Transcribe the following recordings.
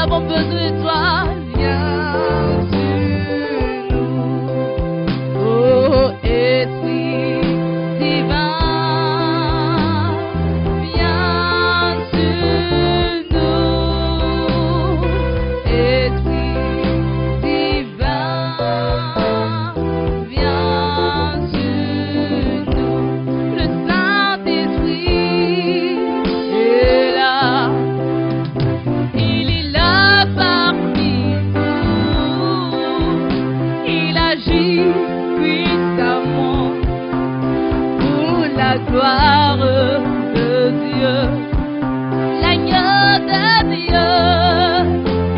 avons besoin de toi. Viens sur nous, oh Esprit divin. Viens sur nous, Esprit divin. Viens sur nous. Le Saint-Esprit est là. Il est là parmi nous. Il agit puissamment pour la gloire de Dieu. L'agneau de Dieu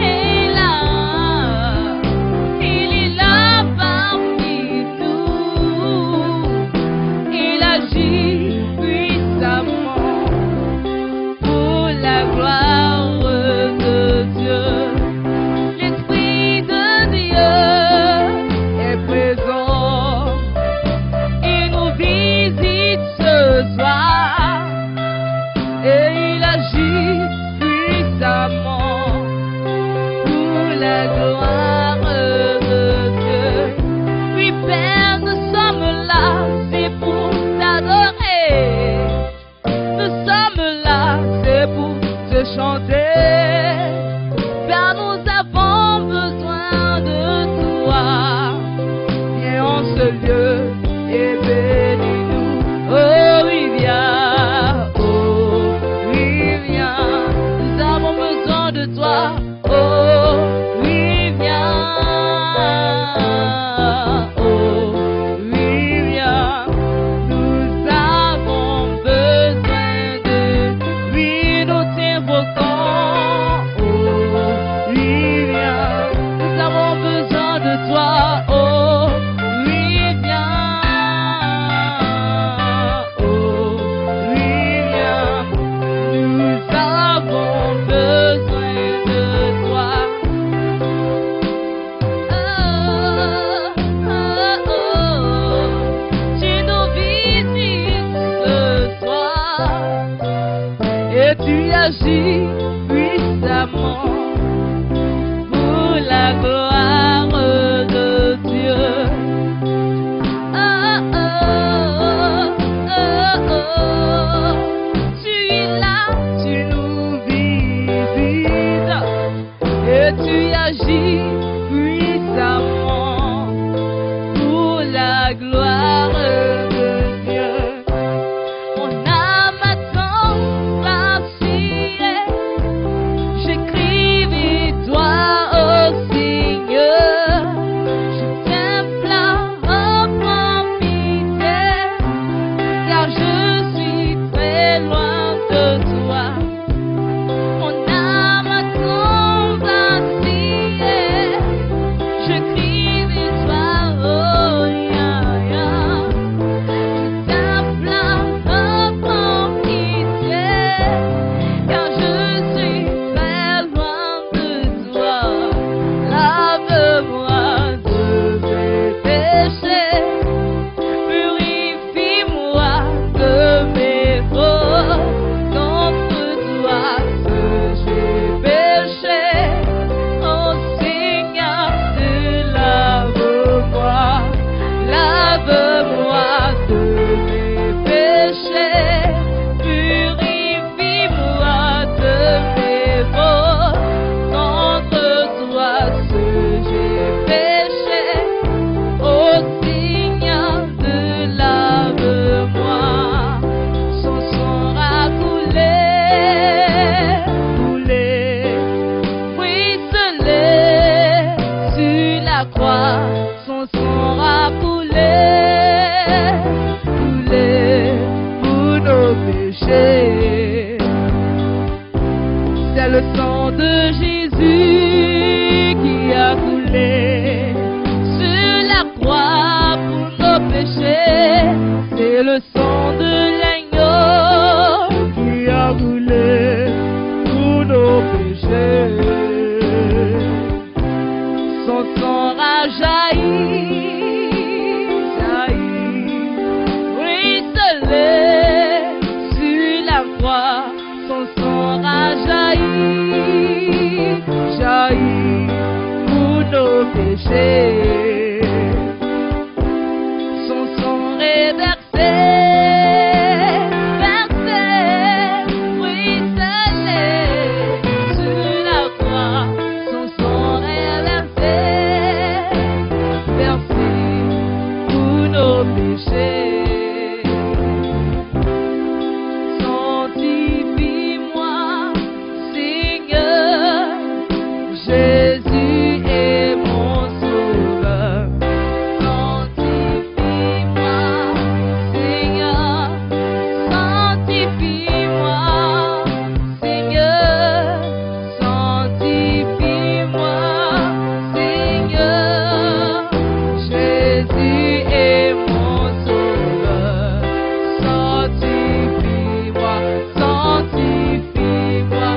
est là. Il est là parmi nous. Il agit puissamment pour la gloire de Dieu. L'Esprit de Dieu est présent. Il nous visite ce soir et il agit puissamment pour la gloire de Dieu. Oui, Père, nous sommes là, c'est pour t'adorer. Nous sommes là, c'est pour te chanter. Car nous avons besoin de toi. Viens en ce lieu et bénis-nous. Oh oui, viens. Oh oui, viens. Nous avons besoin de toi. Oh oui, viens. Oh oui, viens. Nous avons besoin de lui. Nous t'invoquons. Oh oui, viens. Nous avons besoin de toi. Oh oui, viens. Oh oui, viens. Nous avons besoin de toi. Oh, oh, oh. Tu nous visites ce soir et tu agis puissamment pour la gloire de Dieu. Oh, oh, oh, oh. Tu es là, tu nous visites et tu agis puissamment pour la gloire de Dieu. Mon âme attend vacillé. J'écris victoire au Seigneur. Je t'implore, prends pitié, car je suis très loin de toi. Mon âme attend vacillé. Je crie victoire, oh ya ya. Je t'implore, prends pitié, car je suis très loin de toi. Lave-moi de mes péchés, purifie-moi de mes fautes. Contre toi que j'ai péché, oh Seigneur, lave-moi, lave-moi de mes péchés, purifie-moi de mes fautes. Contre toi que j'ai péché, oh Seigneur, lave-moi. Son sang a coulé, ruisselé sur la croix. Son sang a coulé pour nos péchés. C'est le sang de Jésus qui a coulé sur la croix pour nos péchés. C'est le sang de l'agneau qui a coulé pour nos péchés. Son sang a jailli, ruisselé sur la croix. Son sang a jailli, nos péchés. Son sang est versé, ruisselé sur la croix. Son sang est versé pour nos péchés. Jésus est mon sauveur, sanctifie-moi, Seigneur, sanctifie-moi, Seigneur, sanctifie-moi, Seigneur. Jésus est mon sauveur, sanctifie-moi, sanctifie-moi,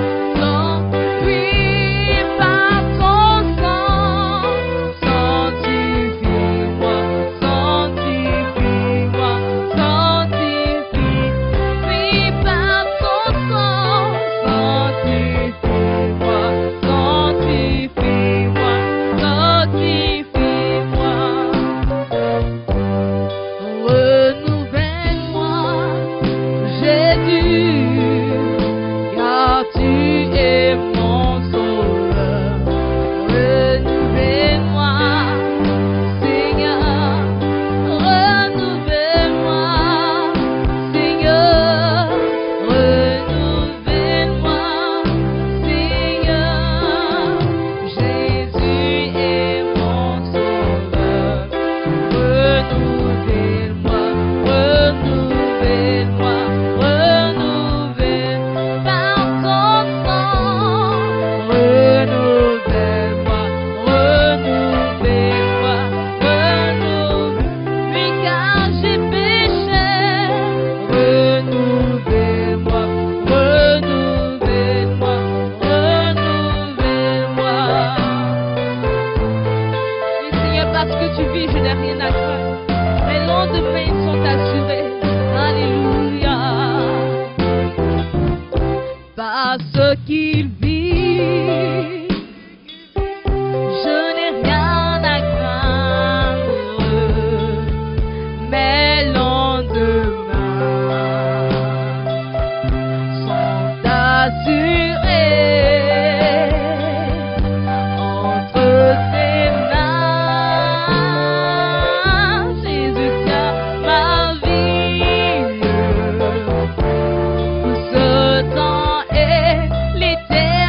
parce qu'il vit, je n'ai rien à craindre, mes lendemains sont assurés entre ses mains. Jésus tient ma vie, tout ce temps et l'éternité.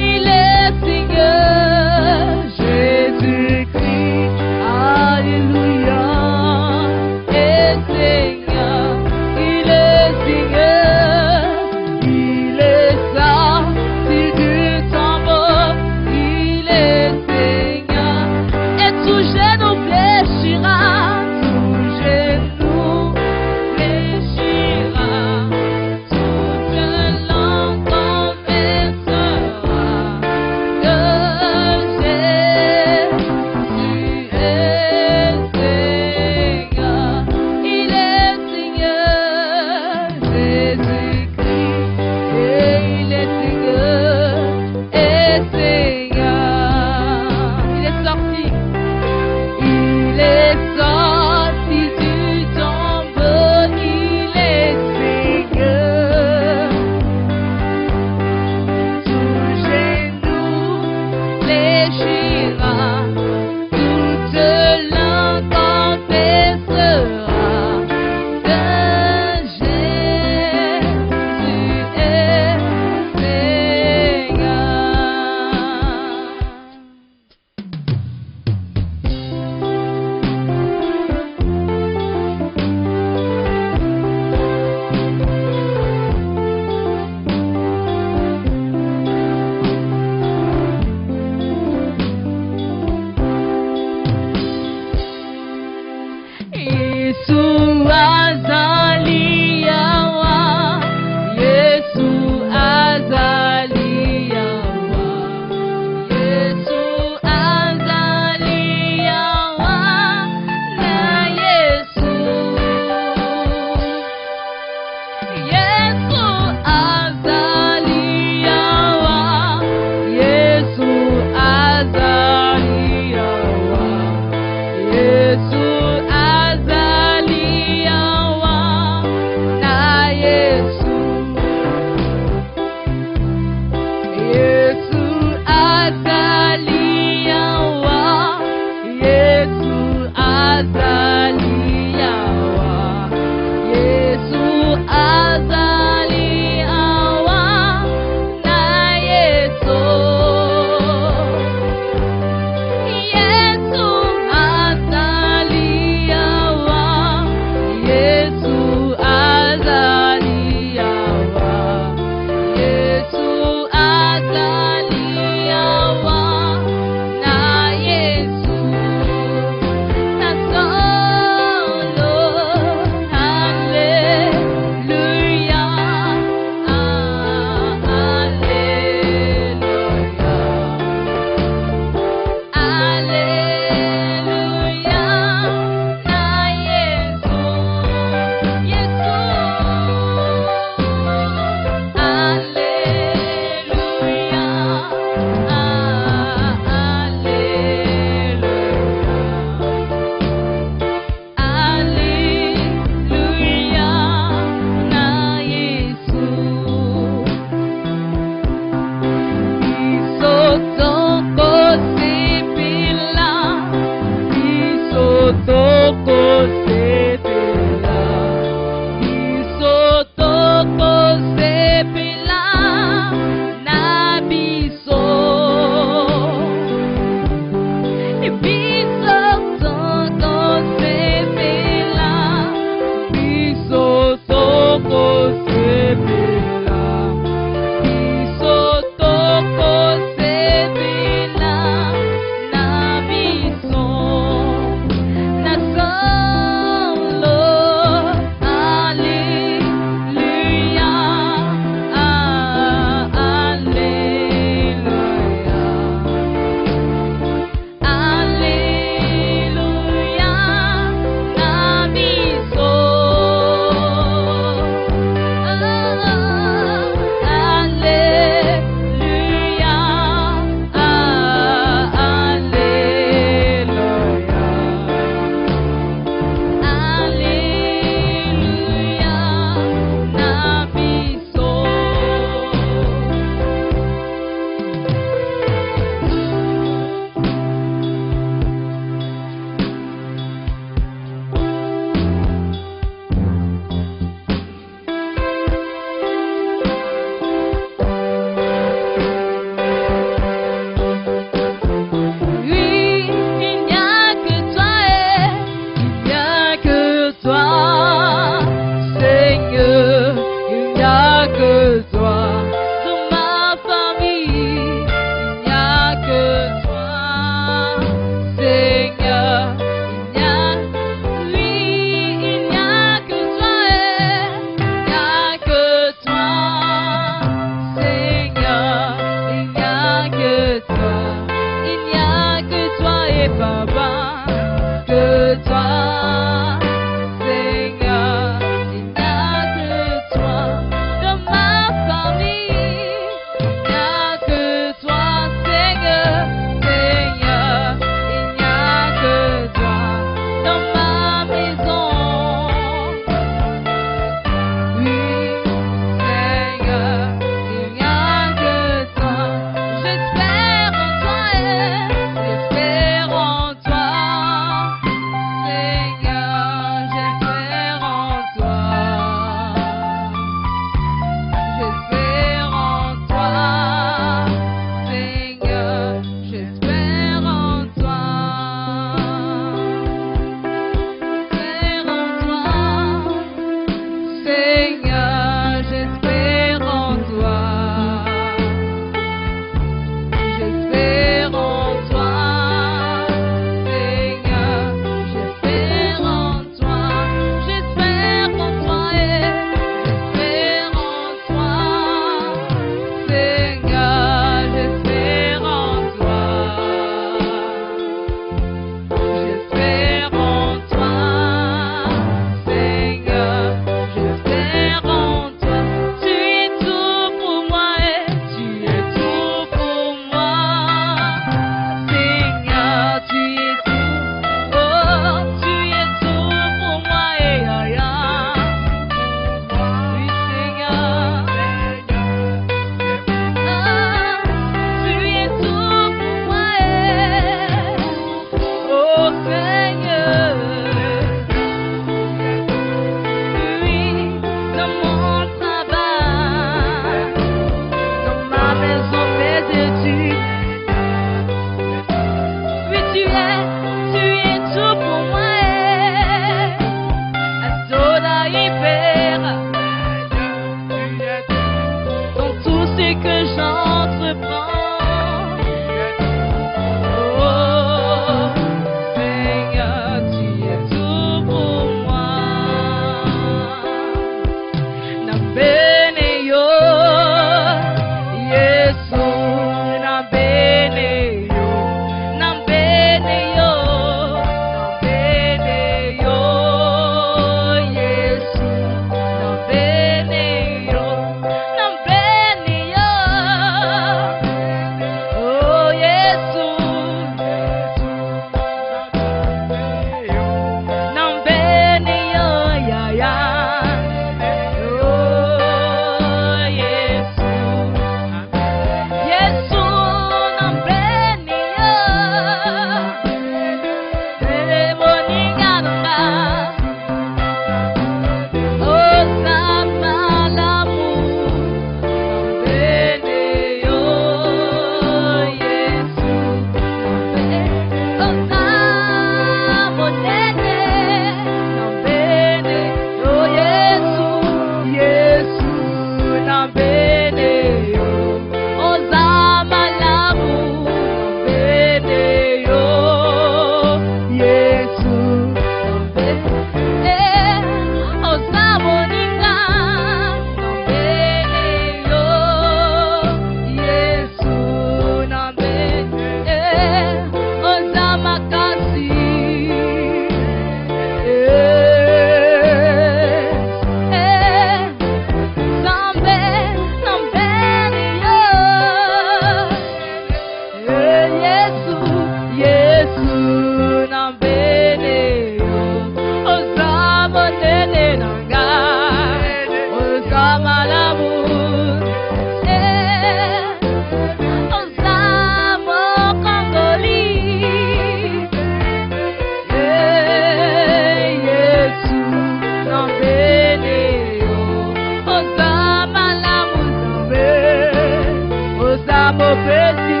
mopesi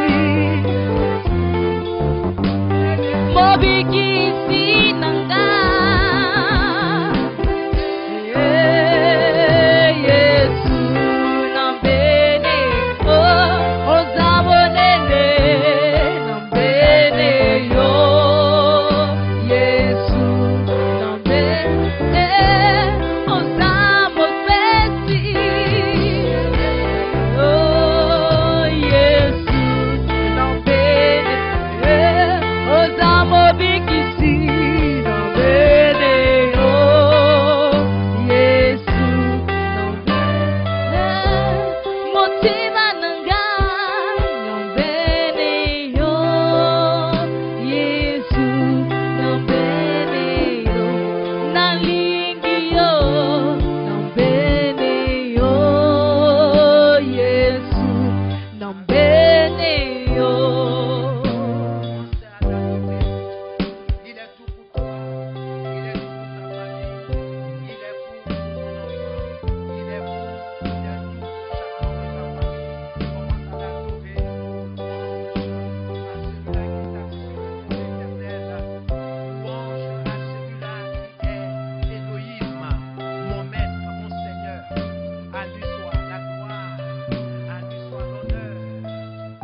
mobikisi nanga Yesu nambene ozabonene nambene yo Yesu nambene ozamopesi oh Yesu nambene ozamobikisi nambene yo Yesu nambene motima nanga nambene yo Yesu nambene yo nalingi yo nambene yo Yesu nambene yo. Il est tout pour toi, il est tout pour ta famille, il est pour ton enfant, il est pour, il est tout pour chaque membre de ta famille. Commence à l'adorer, à celui-là qui t'assure l'éternel. Louange à celui-là qui est Élohim, mon maître, mon Seigneur. À lui soit la gloire, à lui soit l'honneur.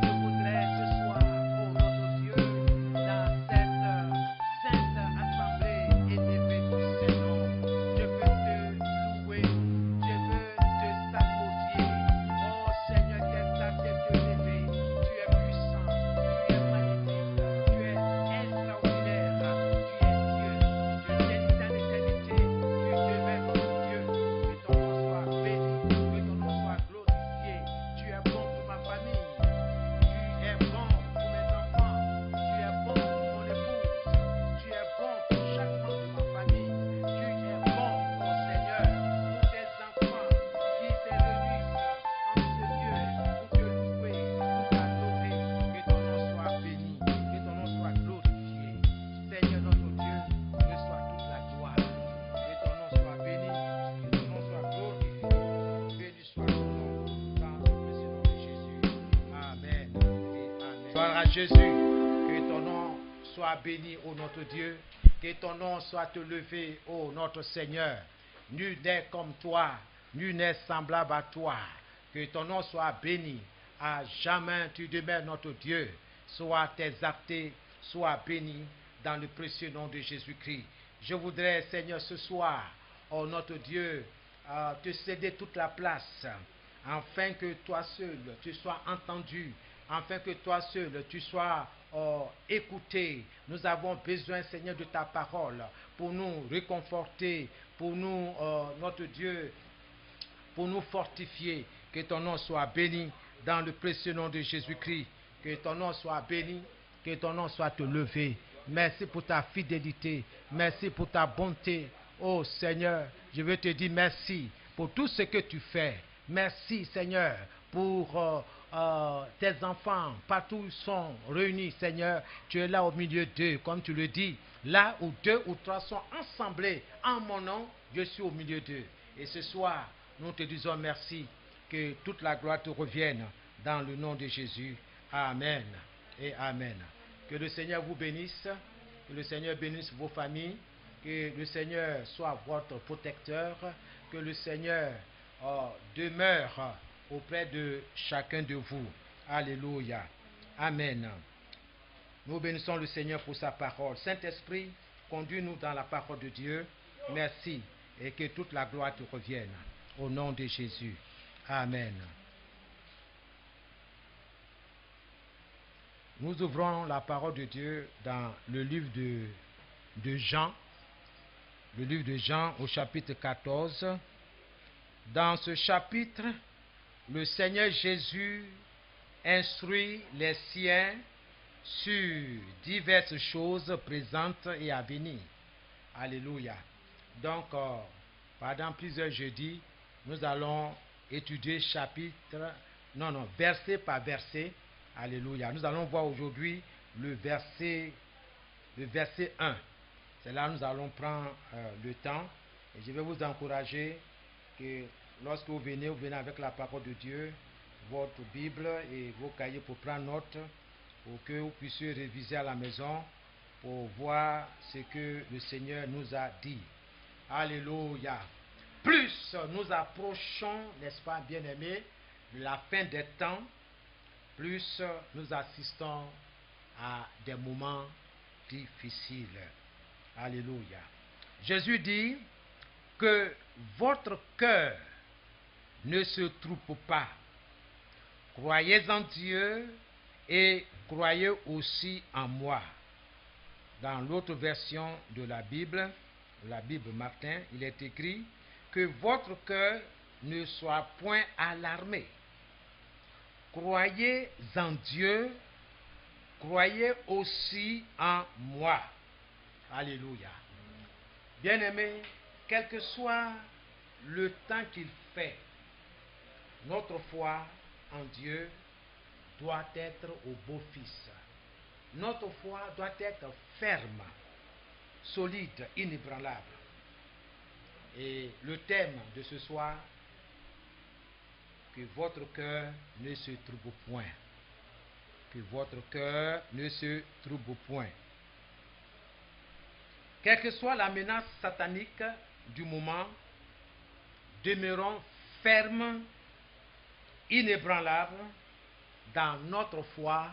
Je voudrais ce soir, oh notre Dieu, dans cette sainte assemblée élevée du Saint-Nom, je veux te louer, je veux te salmodier. Oh Seigneur, quelle ta tête élevée, tu es puissant, tu es magnifique, tu es extraordinaire, tu es Dieu, tu es en éternité, tu demeures notre Dieu, que ton nom soit béni, que ton nom soit glorifié, tu es bon pour ma famille. Tu es bon pour mes enfants, tu es bon pour mon épouse, tu es bon pour chaque membre de ma famille, tu es bon, mon Seigneur, pour tes enfants qui se réunissent en ce lieu pour te louer, pour t'adorer, que ton nom soit béni, que ton nom soit glorifié. Seigneur notre Dieu, reçois toute la gloire, que ton nom soit béni, que ton nom soit glorifié, béni soit ton nom, dans le précieux nom de Jésus. Amen et amen. Gloire à Jésus, que ton nom soit béni, ô notre Dieu, que ton nom soit élevé, ô notre Seigneur. Nul n'est comme toi, nul n'est semblable à toi. Que ton nom soit béni, à jamais tu demeures notre Dieu. Sois exalté, sois béni dans le précieux nom de Jésus-Christ. Je voudrais, Seigneur, ce soir, ô notre Dieu, te céder toute la place, afin que toi seul tu sois entendu, afin que toi seul tu sois écouté. Nous avons besoin, Seigneur, de ta parole pour nous réconforter, pour nous, notre Dieu, pour nous fortifier. Que ton nom soit béni dans le précieux nom de Jésus-Christ. Que ton nom soit béni, que ton nom soit élevé. Merci pour ta fidélité, merci pour ta bonté. Oh Seigneur, je veux te dire merci pour tout ce que tu fais. Merci Seigneur pour tes enfants, partout où ils sont réunis, Seigneur. Tu es là au milieu d'eux, comme tu le dis. Là où 2 ou 3 sont assemblés en mon nom, je suis au milieu d'eux. Et ce soir, nous te disons merci, que toute la gloire te revienne dans le nom de Jésus. Amen et amen. Que le Seigneur vous bénisse, que le Seigneur bénisse vos familles, que le Seigneur soit votre protecteur, que le Seigneur demeure auprès de chacun de vous. Alléluia. Amen. Nous bénissons le Seigneur pour sa parole. Saint-Esprit, conduis-nous dans la parole de Dieu. Merci et que toute la gloire te revienne. Au nom de Jésus. Amen. Nous ouvrons la parole de Dieu dans le livre de Jean. Le livre de Jean au chapitre 14. Dans ce chapitre, le Seigneur Jésus instruit les siens sur diverses choses présentes et à venir. Alléluia. Donc, pendant plusieurs jeudis, nous allons étudier verset par verset. Alléluia. Nous allons voir aujourd'hui le verset 1. C'est là que nous allons prendre le temps. Et je vais vous encourager que lorsque vous venez avec la parole de Dieu, votre Bible et vos cahiers pour prendre note, pour que vous puissiez réviser à la maison, pour voir ce que le Seigneur nous a dit. Alléluia. Plus nous approchons, n'est-ce pas, bien-aimés, de la fin des temps, plus nous assistons à des moments difficiles. Alléluia. Jésus dit que votre cœur ne se trouble pas. Croyez en Dieu et croyez aussi en moi. Dans l'autre version de la Bible Martin, il est écrit que votre cœur ne soit point alarmé. Croyez en Dieu, croyez aussi en moi. Alléluia. Bien-aimés, quel que soit le temps qu'il fait, notre foi en Dieu doit être au beau-fixe. Notre foi doit être ferme, solide, inébranlable. Et le thème de ce soir, que votre cœur ne se trouble point. Que votre cœur ne se trouble point. Quelle que soit la menace satanique du moment, demeurons fermes, inébranlables dans notre foi,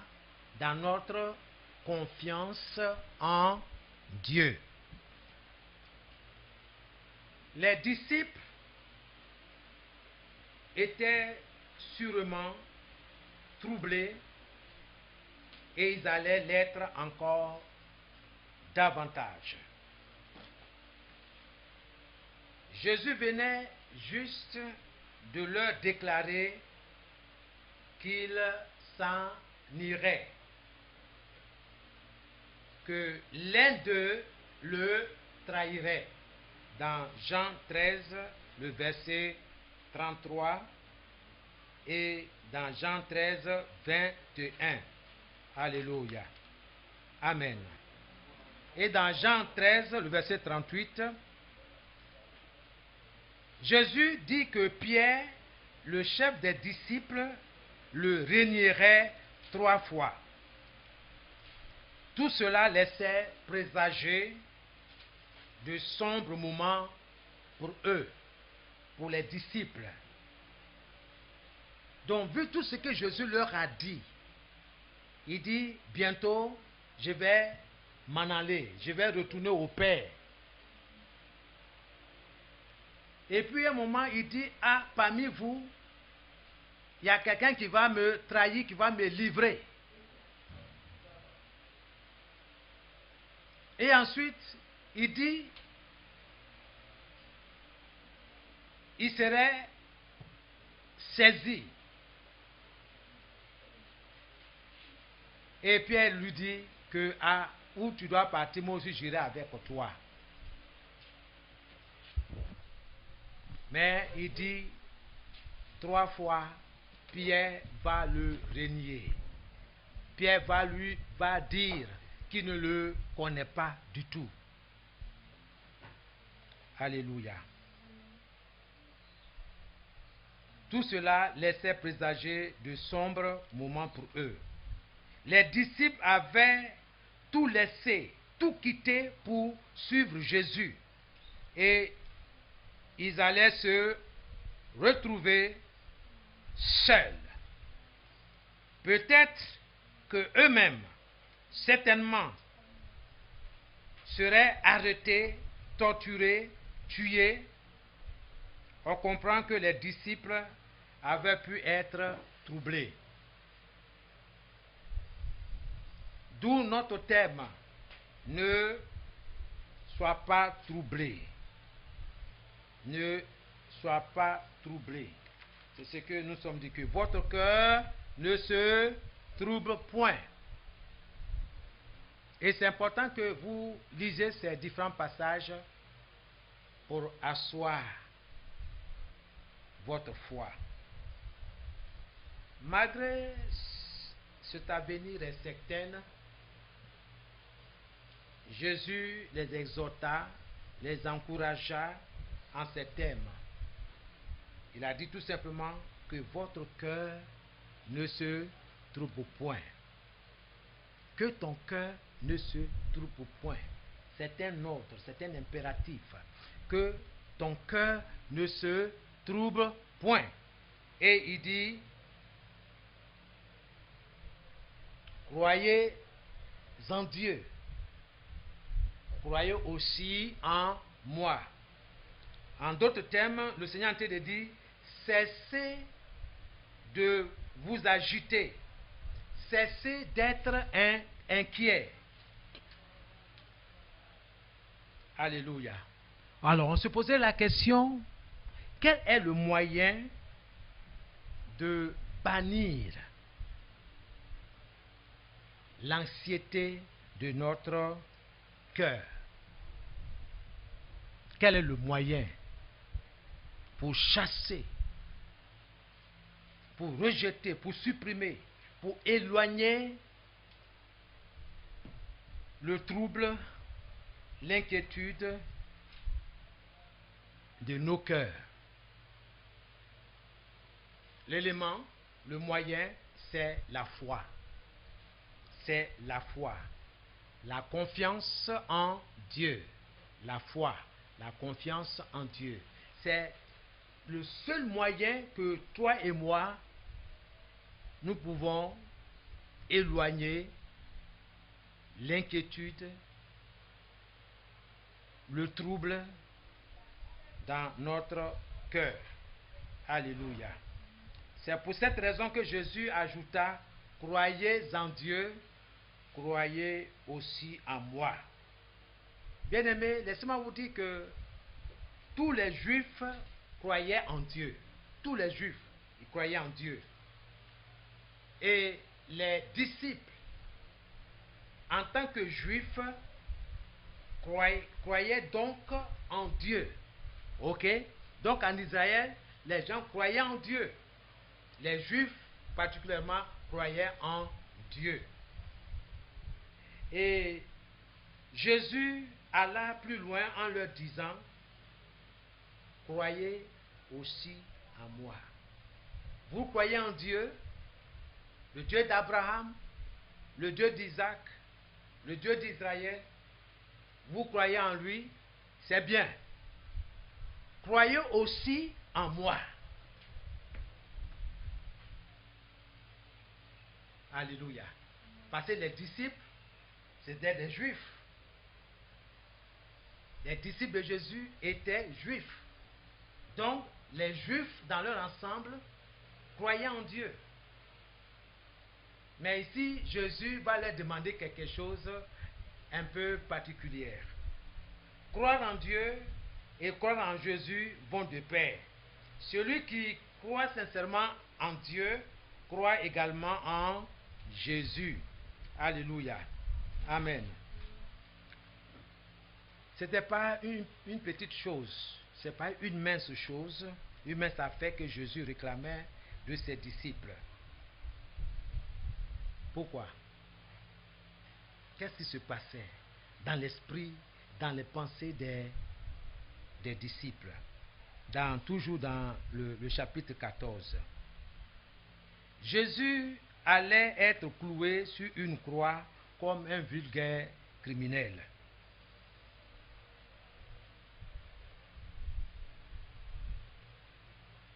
dans notre confiance en Dieu. Les disciples étaient sûrement troublés et ils allaient l'être encore davantage. Jésus venait juste de leur déclarer qu'il s'en irait, que l'un d'eux le trahirait. Dans Jean 13, le verset 33 et dans Jean 13, 21. Alléluia. Amen. Et dans Jean 13, le verset 38, Jésus dit que Pierre, le chef des disciples, le régnerait 3 fois. Tout cela laissait présager de sombres moments pour eux, pour les disciples. Donc, vu tout ce que Jésus leur a dit, il dit, bientôt, je vais m'en aller, je vais retourner au Père. Et puis, à un moment, il dit, ah, parmi vous, il y a quelqu'un qui va me trahir, qui va me livrer. Et ensuite, il dit, il serait saisi. Et Pierre lui dit que, ah, où tu dois partir, moi aussi j'irai avec toi. Mais il dit 3 fois, Pierre va le renier. Pierre va dire qu'il ne le connaît pas du tout. Alléluia. Tout cela laissait présager de sombres moments pour eux. Les disciples avaient tout laissé, tout quitté pour suivre Jésus. Et ils allaient se retrouver seuls. Peut-être que eux-mêmes, certainement, seraient arrêtés, torturés, tués. On comprend que les disciples avaient pu être troublés. D'où notre thème, ne sois pas troublé. Ne sois pas troublé. C'est ce que nous sommes dit, que votre cœur ne se trouble point. Et c'est important que vous lisez ces différents passages pour asseoir votre foi. Malgré cet avenir incertain, Jésus les exhorta, les encouragea en ces thèmes. Il a dit tout simplement que votre cœur ne se trouble point. Que ton cœur ne se trouble point. C'est un ordre, c'est un impératif. Que ton cœur ne se trouble point. Et il dit, croyez en Dieu. Croyez aussi en moi. En d'autres termes, le Seigneur est en train de dire, cessez de vous agiter. Cessez d'être inquiet. Alléluia. Alors, on se posait la question, quel est le moyen de bannir l'anxiété de notre cœur? Quel est le moyen pour chasser, pour rejeter, pour supprimer, pour éloigner le trouble, l'inquiétude de nos cœurs? L'élément, le moyen, c'est la foi. C'est la foi. La confiance en Dieu. La foi, la confiance en Dieu. C'est le seul moyen que toi et moi, nous pouvons éloigner l'inquiétude, le trouble dans notre cœur. Alléluia. C'est pour cette raison que Jésus ajouta, croyez en Dieu, croyez aussi en moi. Bien-aimés, laissez-moi vous dire que tous les Juifs croyaient en Dieu. Tous les Juifs, ils croyaient en Dieu. Et les disciples, en tant que Juifs, croyaient donc en Dieu. Ok? Donc en Israël, les gens croyaient en Dieu. Les Juifs, particulièrement, croyaient en Dieu. Et Jésus alla plus loin en leur disant, croyez aussi en moi. Vous croyez en Dieu, le Dieu d'Abraham, le Dieu d'Isaac, le Dieu d'Israël. Vous croyez en lui, c'est bien. Croyez aussi en moi. Alléluia. Parce que les disciples, c'était des Juifs. Les disciples de Jésus étaient Juifs. Donc, les Juifs, dans leur ensemble, croyaient en Dieu. Mais ici, Jésus va leur demander quelque chose un peu particulier. Croire en Dieu et croire en Jésus vont de pair. Celui qui croit sincèrement en Dieu croit également en Jésus. Alléluia. Amen. Ce n'était pas une petite chose, ce n'est pas une mince chose, une mince affaire que Jésus réclamait de ses disciples. Pourquoi? Qu'est-ce qui se passait dans l'esprit, dans les pensées des disciples? Toujours dans le chapitre 14. Jésus allait être cloué sur une croix comme un vulgaire criminel.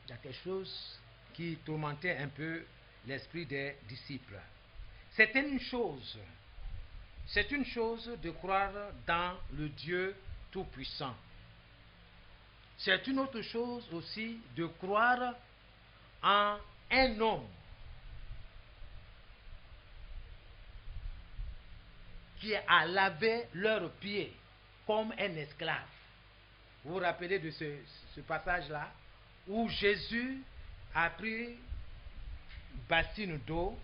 Il y a quelque chose qui tourmentait un peu l'esprit des disciples. C'est une chose de croire dans le Dieu Tout-Puissant. C'est une autre chose aussi de croire en un homme qui a lavé leurs pieds comme un esclave. Vous vous rappelez de ce passage-là où Jésus a pris une bassine d'eau,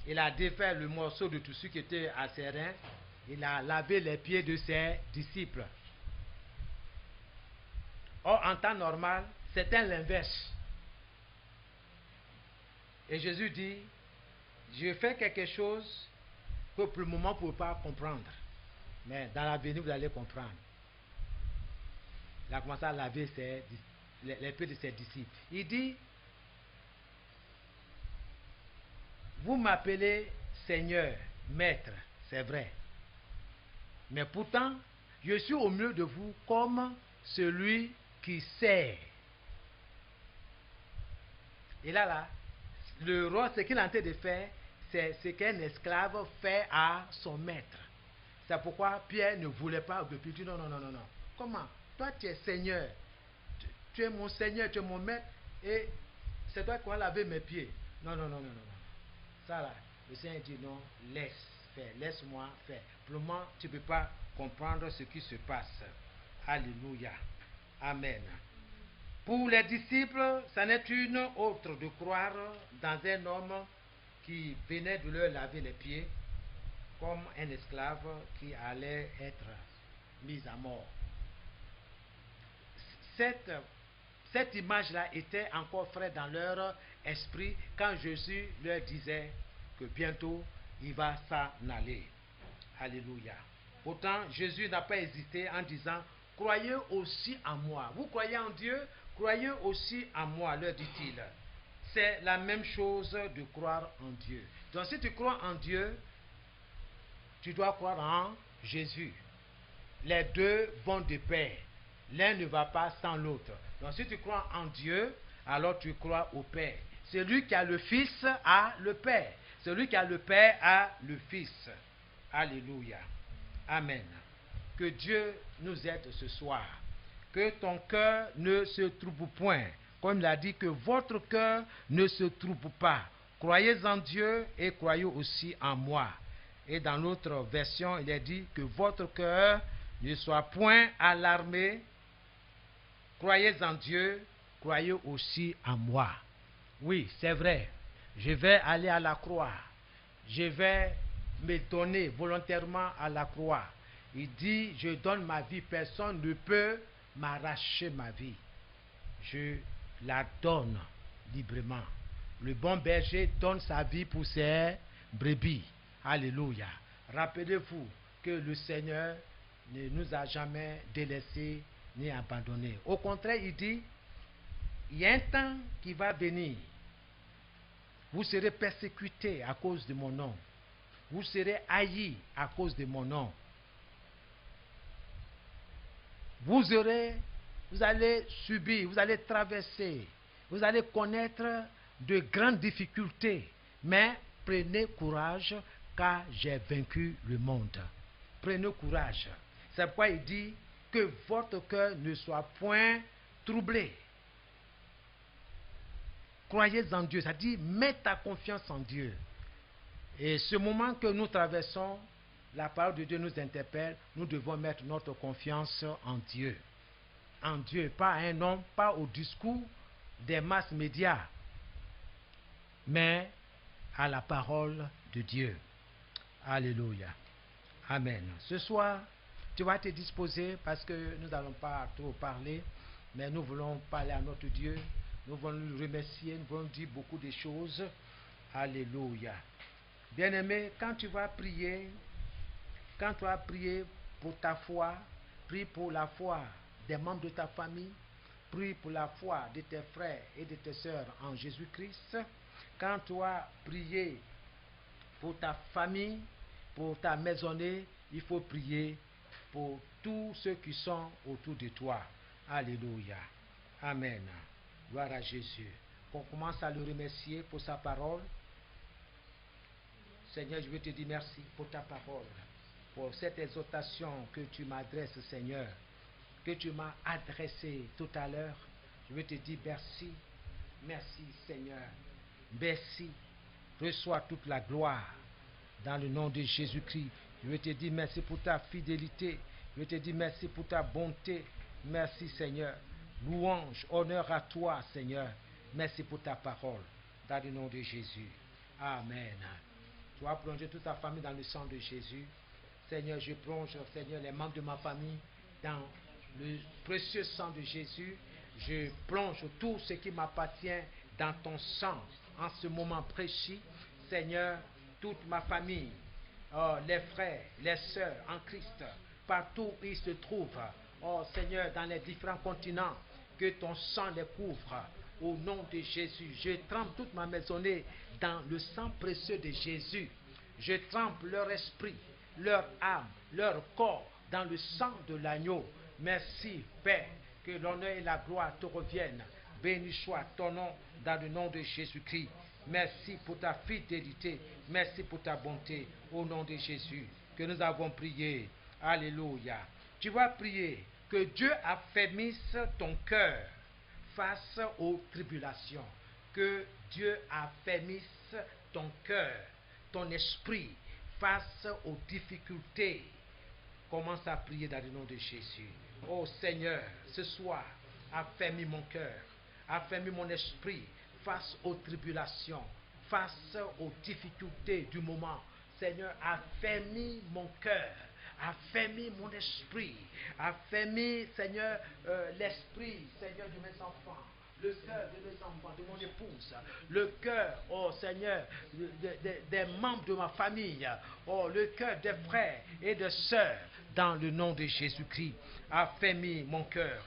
il a défait le morceau de tissu qui était à ses reins, il a lavé les pieds de ses disciples. Or, en temps normal, c'était l'inverse. Et Jésus dit, je fais quelque chose que pour le moment vous ne pouvez pas comprendre. Mais dans l'avenir, vous allez comprendre. Il a commencé à laver les pieds de ses disciples. Il dit, vous m'appelez Seigneur, Maître, c'est vrai. Mais pourtant, je suis au milieu de vous comme celui qui sert. Et là, le roi, ce qu'il est en train de faire, c'est ce qu'un esclave fait à son maître. C'est pourquoi Pierre ne voulait pas depuis dire non. Comment? Toi, tu es Seigneur. Tu es mon Seigneur, tu es mon maître. Et c'est toi qui vas laver mes pieds. Non. Ça là, le Seigneur dit non, laisse-moi faire. Pour le moment, tu ne peux pas comprendre ce qui se passe. Alléluia. Amen. Pour les disciples, ça n'est une autre de croire dans un homme qui venait de leur laver les pieds comme un esclave qui allait être mis à mort. Cette image-là était encore fraîche dans leur esprit quand Jésus leur disait que bientôt il va s'en aller. Alléluia. Pourtant, Jésus n'a pas hésité en disant, croyez aussi en moi. Vous croyez en Dieu, croyez aussi en moi, leur dit-il. C'est la même chose de croire en Dieu. Donc si tu crois en Dieu, tu dois croire en Jésus. Les deux vont de pair. L'un ne va pas sans l'autre. Donc si tu crois en Dieu, alors tu crois au Père. Celui qui a le Fils a le Père. Celui qui a le Père a le Fils. Alléluia. Amen. Que Dieu nous aide ce soir. Que ton cœur ne se trouble point. Comme il a dit, que votre cœur ne se trouble pas. Croyez en Dieu et croyez aussi en moi. Et dans l'autre version, il est dit que votre cœur ne soit point alarmé. Croyez en Dieu, croyez aussi en moi. Oui, c'est vrai. Je vais aller à la croix. Je vais me donner volontairement à la croix. Il dit, je donne ma vie, personne ne peut m'arracher ma vie. Je la donne librement. Le bon berger donne sa vie pour ses brebis. Alléluia. Rappelez-vous que le Seigneur ne nous a jamais délaissés ni abandonnés. Au contraire, il dit, il y a un temps qui va venir. Vous serez persécutés à cause de mon nom. Vous serez haïs à cause de mon nom. Vous allez subir, vous allez traverser, vous allez connaître de grandes difficultés. Mais prenez courage, car j'ai vaincu le monde. Prenez courage. C'est pourquoi il dit que votre cœur ne soit point troublé. Croyez en Dieu, ça dit mets ta confiance en Dieu. Et ce moment que nous traversons, la parole de Dieu nous interpelle, nous devons mettre notre confiance en Dieu. En Dieu, pas à un homme, pas au discours des masses médias, mais à la parole de Dieu. Alléluia. Amen. Ce soir, tu vas te disposer parce que nous n'allons pas trop parler, mais nous voulons parler à notre Dieu. Nous voulons le remercier, nous voulons dire beaucoup de choses. Alléluia. Bien-aimé, quand tu vas prier pour ta foi, prie pour la foi des membres de ta famille, prie pour la foi de tes frères et de tes sœurs en Jésus-Christ. Quand tu vas prier pour ta famille, pour ta maisonnée, il faut prier pour tous ceux qui sont autour de toi. Alléluia. Amen. Gloire à Jésus. On commence à le remercier pour sa parole. Seigneur, je veux te dire merci pour ta parole, pour cette exhortation que tu m'adresses, Seigneur, que tu m'as adressée tout à l'heure. Je veux te dire merci. Merci, Seigneur. Merci. Reçois toute la gloire dans le nom de Jésus-Christ. Je veux te dire merci pour ta fidélité. Je veux te dire merci pour ta bonté. Merci, Seigneur. Louange, honneur à toi, Seigneur. Merci pour ta parole dans le nom de Jésus. Amen. Tu vas plonger toute ta famille dans le sang de Jésus. Seigneur, je plonge, Seigneur, les membres de ma famille dans le précieux sang de Jésus. Je plonge tout ce qui m'appartient dans ton sang en ce moment précis. Seigneur, toute ma famille, les frères, les sœurs en Christ, partout où ils se trouvent. Oh Seigneur, dans les différents continents, que ton sang les couvre. au nom de Jésus. Je trempe toute ma maisonnée dans le sang précieux de Jésus. Je trempe leur esprit, leur âme, leur corps dans le sang de l'agneau. Merci, Père, que l'honneur et la gloire te reviennent. Béni soit ton nom dans le nom de Jésus-Christ. Merci pour ta fidélité. Merci pour ta bonté. Au nom de Jésus que nous avons prié. Alléluia. Tu vas prier que Dieu affermisse ton cœur face aux tribulations. Que Dieu affermisse ton cœur, ton esprit face aux difficultés. Commence à prier dans le nom de Jésus. Oh Seigneur, ce soir, affermis mon cœur, affermis mon esprit face aux tribulations, face aux difficultés du moment. Seigneur, affermis mon cœur, affermis mon esprit, affermis, Seigneur, l'esprit, Seigneur, de mes enfants, le cœur de mes enfants, de mon épouse, le cœur, oh Seigneur, des membres de ma famille, oh le cœur des frères et des sœurs, dans le nom de Jésus-Christ. Affermis mon cœur,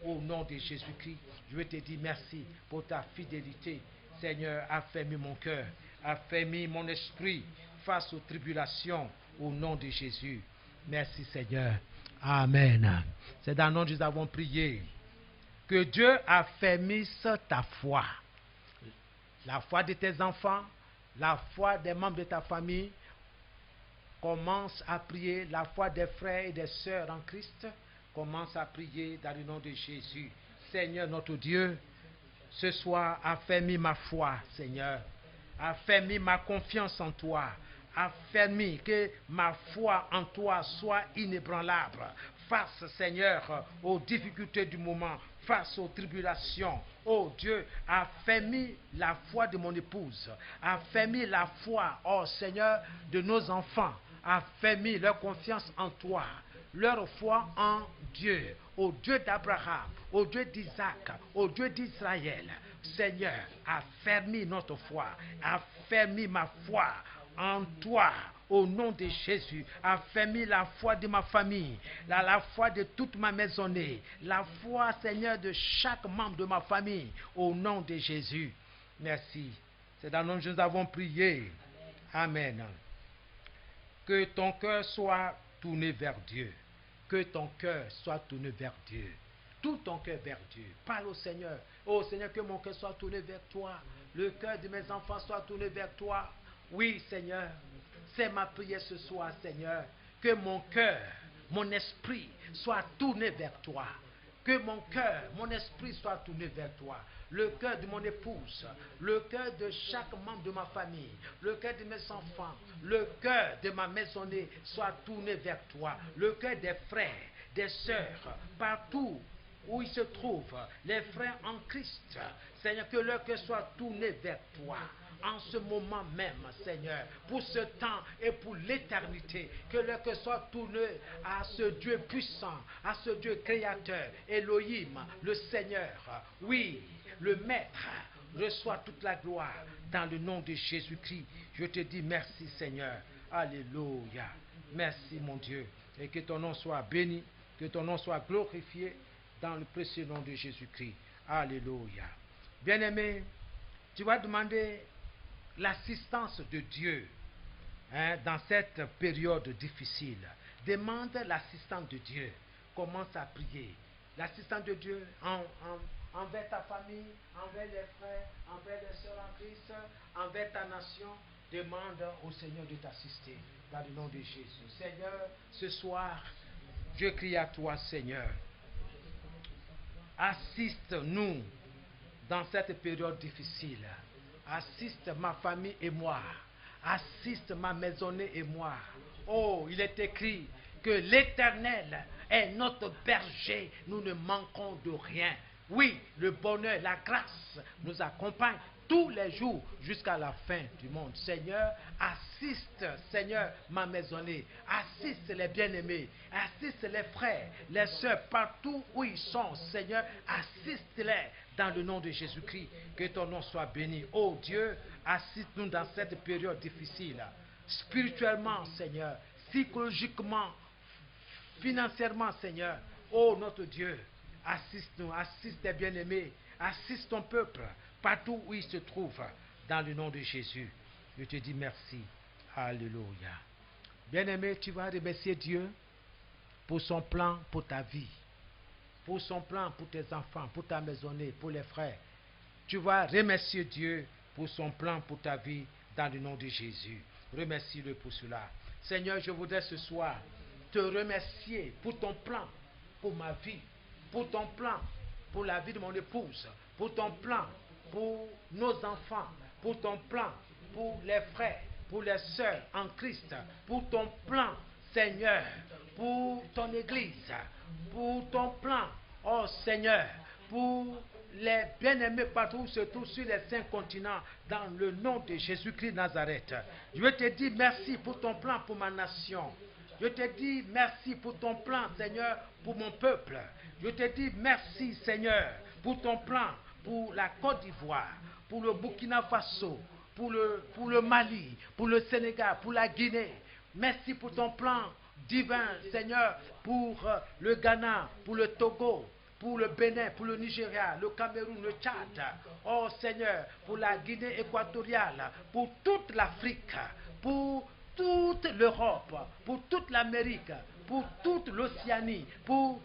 au nom de Jésus-Christ. Je veux te dire merci pour ta fidélité. Seigneur, affermis mon cœur, affermis mon esprit face aux tribulations, au nom de Jésus. Merci Seigneur. Amen. C'est dans le nom que nous avons prié. Que Dieu affermisse ta foi. La foi de tes enfants, la foi des membres de ta famille. Commence à prier. La foi des frères et des sœurs en Christ. Commence à prier dans le nom de Jésus. Seigneur notre Dieu, ce soir, affermis ma foi, Seigneur. Affermis ma confiance en toi. Affermis que ma foi en toi soit inébranlable. Face, Seigneur, aux difficultés du moment, face aux tribulations. Oh Dieu, affermis la foi de mon épouse. Affermis la foi, oh Seigneur, de nos enfants. Affermis leur confiance en toi. Leur foi en Dieu, au Dieu d'Abraham, au Dieu d'Isaac, au Dieu d'Israël. Seigneur, affermis notre foi, affermis ma foi en toi, au nom de Jésus. Affermis la foi de ma famille, la foi de toute ma maisonnée, la foi, Seigneur, de chaque membre de ma famille, au nom de Jésus. Merci. C'est dans le nom que nous avons prié. Amen. Que ton cœur soit tourné vers Dieu. Que ton cœur soit tourné vers Dieu. Tout ton cœur vers Dieu. Parle au Seigneur. Oh Seigneur, que mon cœur soit tourné vers toi. Le cœur de mes enfants soit tourné vers toi. Oui, Seigneur. C'est ma prière ce soir, Seigneur. Que mon cœur, mon esprit soit tourné vers toi. Que mon cœur, mon esprit soit tourné vers toi. Le cœur de mon épouse, le cœur de chaque membre de ma famille, le cœur de mes enfants, le cœur de ma maisonnée soit tourné vers toi. Le cœur des frères, des sœurs, partout où ils se trouvent, les frères en Christ. Seigneur, que leur cœur soit tourné vers toi. En ce moment même, Seigneur, pour ce temps et pour l'éternité, que leur cœur soit tourné à ce Dieu puissant, à ce Dieu créateur, Elohim, le Seigneur, oui, le Maître. Reçois toute la gloire dans le nom de Jésus-Christ. Je te dis merci, Seigneur. Alléluia. Merci, mon Dieu. Et que ton nom soit béni, que ton nom soit glorifié dans le précieux nom de Jésus-Christ. Alléluia. Bien-aimé, tu vas demander l'assistance de Dieu dans cette période difficile. Demande l'assistance de Dieu. Commence à prier. L'assistance de Dieu envers ta famille, envers les frères, envers les sœurs en Christ, envers ta nation. Demande au Seigneur de t'assister dans le nom de Jésus. Seigneur, ce soir, je crie à toi, Seigneur. Assiste-nous dans cette période difficile. Assiste ma famille et moi. Assiste ma maisonnée et moi. Oh, il est écrit que l'Éternel est notre berger. Nous ne manquons de rien. Oui, le bonheur, la grâce nous accompagne tous les jours jusqu'à la fin du monde. Seigneur, assiste, Seigneur, ma maisonnée. Assiste les bien-aimés. Assiste les frères, les sœurs, partout où ils sont. Seigneur, assiste-les dans le nom de Jésus-Christ. Que ton nom soit béni. Oh Dieu, assiste-nous dans cette période difficile. Spirituellement, Seigneur. Psychologiquement, financièrement, Seigneur. Oh notre Dieu, assiste-nous, assiste les bien-aimés. Assiste ton peuple partout où il se trouve, dans le nom de Jésus. Je te dis merci. Alléluia. Bien-aimé, tu vas remercier Dieu pour son plan pour ta vie, pour son plan pour tes enfants, pour ta maisonnée, pour les frères. Tu vas remercier Dieu pour son plan pour ta vie dans le nom de Jésus. Remercie-le pour cela. Seigneur, je voudrais ce soir te remercier pour ton plan pour ma vie, pour ton plan pour la vie de mon épouse, pour ton plan pour nos enfants, pour ton plan pour les frères, pour les sœurs en Christ, pour ton plan, Seigneur, pour ton Église, pour ton plan, oh Seigneur, pour les bien-aimés partout où se trouvent sur les 5 continents, dans le nom de Jésus-Christ de Nazareth. Je te dis merci pour ton plan pour ma nation. Je te dis merci pour ton plan, Seigneur, pour mon peuple. Je te dis merci, Seigneur, pour ton plan pour la Côte d'Ivoire, pour le Burkina Faso, pour le Mali, pour le Sénégal, pour la Guinée. Merci pour ton plan divin, Seigneur, pour le Ghana, pour le Togo, pour le Bénin, pour le Nigeria, le Cameroun, le Tchad. Oh Seigneur, pour la Guinée équatoriale, pour toute l'Afrique, pour toute l'Europe, pour toute l'Amérique, pour toute l'Océanie, pour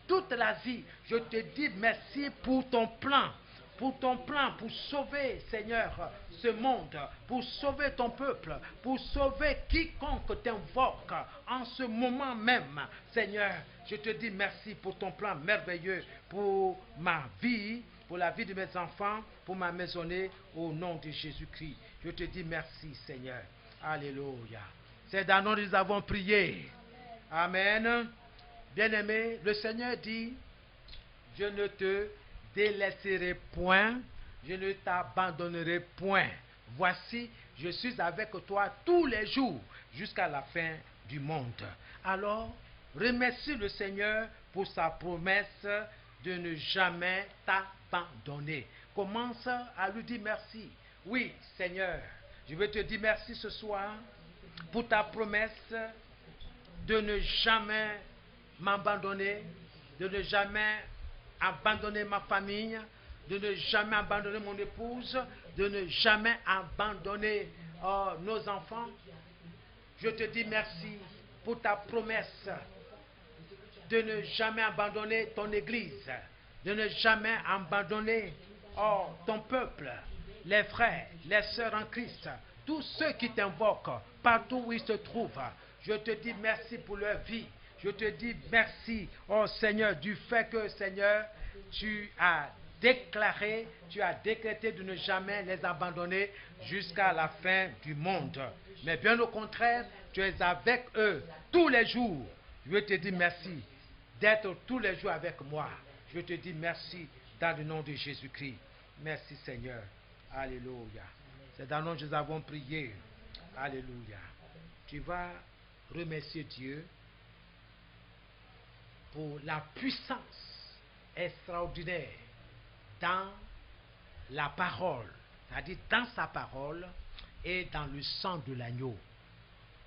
toute l'Asie. Je te dis merci pour ton plan, pour sauver, Seigneur, ce monde, pour sauver ton peuple, pour sauver quiconque t'invoque en ce moment même. Seigneur, je te dis merci pour ton plan merveilleux, pour ma vie, pour la vie de mes enfants, pour ma maisonnée, au nom de Jésus-Christ. Je te dis merci, Seigneur. Alléluia. C'est dans nous nous avons prié. Amen. Bien-aimé, le Seigneur dit, je ne te délaisserai point, je ne t'abandonnerai point. Voici, je suis avec toi tous les jours jusqu'à la fin du monde. Alors, remercie le Seigneur pour sa promesse de ne jamais t'abandonner. Commence à lui dire merci. Oui, Seigneur, je veux te dire merci ce soir pour ta promesse de ne jamais m'abandonner, de ne jamais abandonner ma famille, de ne jamais abandonner mon épouse, de ne jamais abandonner nos enfants. Je te dis merci pour ta promesse de ne jamais abandonner ton Église, de ne jamais abandonner ton peuple, les frères, les sœurs en Christ, tous ceux qui t'invoquent, partout où ils se trouvent. Je te dis merci pour leur vie. Je te dis merci, oh Seigneur, du fait que, Seigneur, tu as déclaré, tu as décrété de ne jamais les abandonner jusqu'à la fin du monde. Mais bien au contraire, tu es avec eux tous les jours. Je te dis merci d'être tous les jours avec moi. Je te dis merci dans le nom de Jésus-Christ. Merci Seigneur. Alléluia. C'est dans le nom que nous avons prié. Alléluia. Tu vas remercier Dieu pour la puissance extraordinaire dans la parole, c'est-à-dire dans sa parole et dans le sang de l'agneau.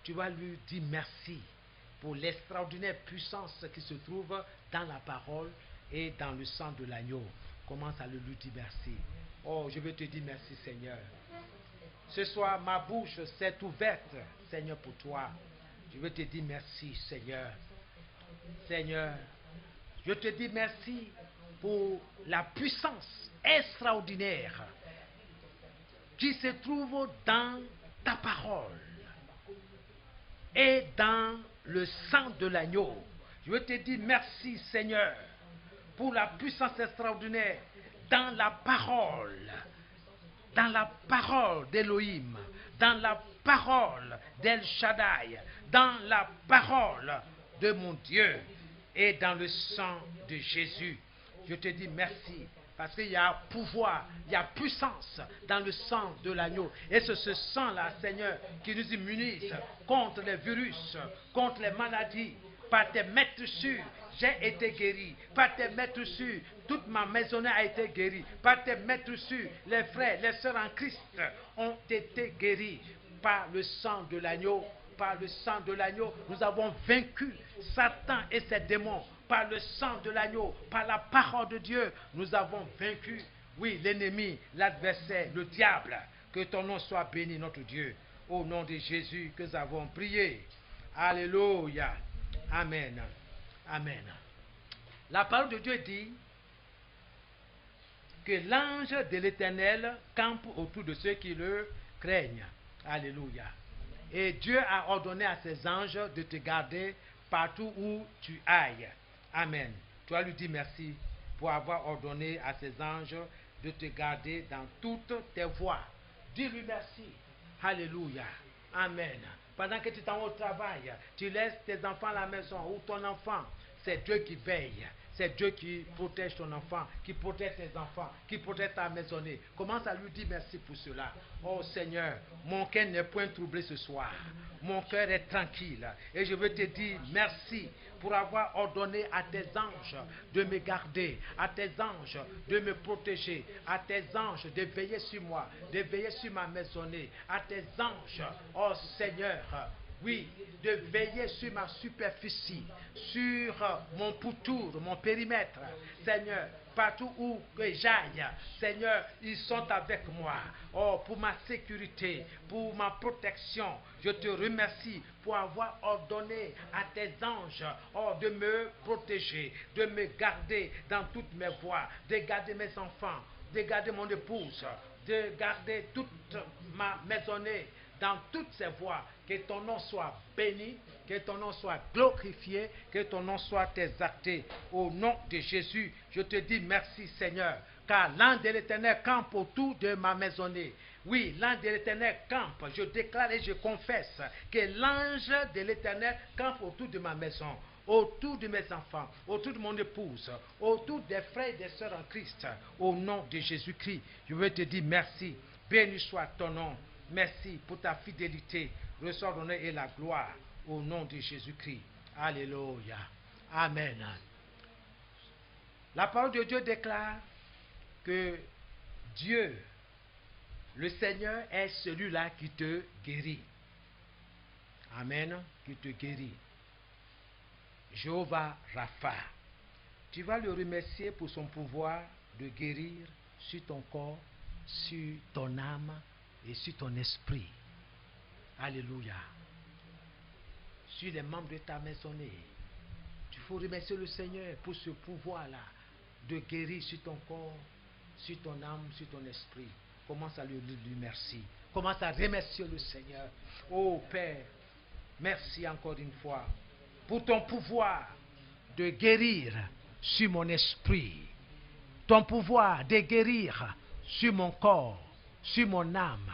Tu vas lui dire merci pour l'extraordinaire puissance qui se trouve dans la parole et dans le sang de l'agneau. Commence à lui dire merci. Oh, je veux te dire merci Seigneur. Ce soir, ma bouche s'est ouverte, Seigneur, pour toi. Je veux te dire merci Seigneur. Seigneur, je te dis merci pour la puissance extraordinaire qui se trouve dans ta parole et dans le sang de l'agneau. Je veux te dire merci Seigneur pour la puissance extraordinaire dans la parole d'Élohim, dans la parole d'El Shaddai, dans la parole de mon Dieu et dans le sang de Jésus. Je te dis merci parce qu'il y a pouvoir, il y a puissance dans le sang de l'agneau. Et c'est ce sang-là, Seigneur, qui nous immunise contre les virus, contre les maladies. Par tes maîtres-sûrs, j'ai été guéri. Par tes maîtres-sûrs, toute ma maisonnée a été guérie. Par tes maîtres-sûrs, les frères, les sœurs en Christ ont été guéris. Par le sang de l'agneau, par le sang de l'agneau, nous avons vaincu Satan et ses démons. par le sang de l'agneau, par la parole de Dieu, nous avons vaincu, oui, l'ennemi, l'adversaire, le diable. Que ton nom soit béni, notre Dieu. Au nom de Jésus que nous avons prié. Alléluia. Amen. Amen. La parole de Dieu dit que l'ange de l'Éternel campe autour de ceux qui le craignent. Alléluia. Et Dieu a ordonné à ses anges de te garder partout où tu ailles. Amen. Tu vas lui dire merci pour avoir ordonné à ses anges de te garder dans toutes tes voies. Dis-lui merci. Alléluia. Amen. Pendant que tu t'en vas au travail, tu laisses tes enfants à la maison ou ton enfant, c'est Dieu qui veille. C'est Dieu qui protège ton enfant, qui protège tes enfants, qui protège ta maisonnée. Commence à lui dire merci pour cela. Oh Seigneur, mon cœur n'est point troublé ce soir. Mon cœur est tranquille. Et je veux te dire merci pour avoir ordonné à tes anges de me garder, à tes anges de me protéger, à tes anges de veiller sur moi, de veiller sur ma maisonnée, à tes anges, oh Seigneur, oui, de veiller sur ma superficie, sur mon pourtour, mon périmètre. Seigneur, partout où que j'aille, Seigneur, ils sont avec moi. Oh, pour ma sécurité, pour ma protection, je te remercie pour avoir ordonné à tes anges, oh, de me protéger, de me garder dans toutes mes voies, de garder mes enfants, de garder mon épouse, de garder toute ma maisonnée, dans toutes ces voies. Que ton nom soit béni, que ton nom soit glorifié, que ton nom soit exalté. Au nom de Jésus, je te dis merci Seigneur, car l'ange de l'Éternel campe autour de ma maisonnée. Oui, l'ange de l'Éternel campe. Je déclare et je confesse que l'ange de l'Éternel campe autour de ma maison, autour de mes enfants, autour de mon épouse, autour des frères et des sœurs en Christ. Au nom de Jésus-Christ, je veux te dire merci. Béni soit ton nom. Merci pour ta fidélité. Reçois l'honneur et la gloire au nom de Jésus-Christ. Alléluia. Amen. La parole de Dieu déclare que Dieu, le Seigneur, est celui-là qui te guérit. Amen. Qui te guérit. Jéhovah Rapha. Tu vas le remercier pour son pouvoir de guérir sur ton corps, sur ton âme et sur ton esprit. Alléluia. Sur les membres de ta maisonnée. Il faut remercier le Seigneur pour ce pouvoir-là de guérir sur ton corps, sur ton âme, sur ton esprit. Commence à lui remercier. Commence à remercier le Seigneur. Oh Père, merci encore une fois pour ton pouvoir de guérir sur mon esprit. Ton pouvoir de guérir sur mon corps, sur mon âme,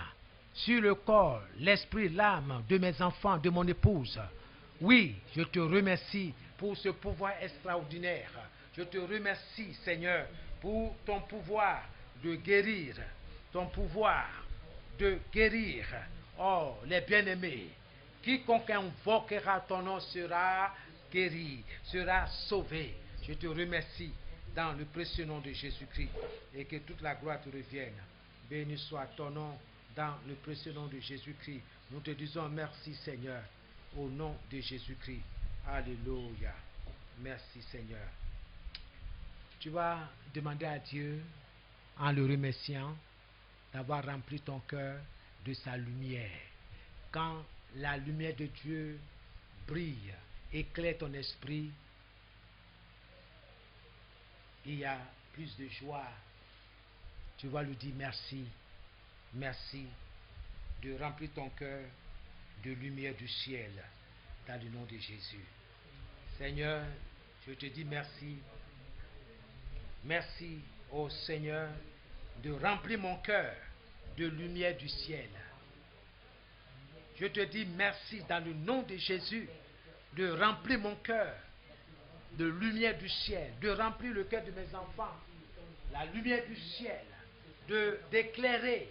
sur le corps, l'esprit, l'âme de mes enfants, de mon épouse. Oui, je te remercie pour ce pouvoir extraordinaire. Je te remercie, Seigneur, pour ton pouvoir de guérir. Ton pouvoir de guérir. Oh, les bien-aimés, quiconque invoquera ton nom sera guéri, sera sauvé. Je te remercie dans le précieux nom de Jésus-Christ et que toute la gloire te revienne. Béni soit ton nom dans le précieux nom de Jésus-Christ. Nous te disons merci Seigneur au nom de Jésus-Christ. Alléluia. Merci Seigneur. Tu vas demander à Dieu en le remerciant d'avoir rempli ton cœur de sa lumière. Quand la lumière de Dieu brille, éclaire ton esprit, il y a plus de joie. Tu vas lui dire merci. Merci de remplir ton cœur de lumière du ciel dans le nom de Jésus. Seigneur, je te dis merci. Merci, ô Seigneur, de remplir mon cœur de lumière du ciel. Je te dis merci dans le nom de Jésus de remplir mon cœur de lumière du ciel, de remplir le cœur de mes enfants, la lumière du ciel, d'éclairer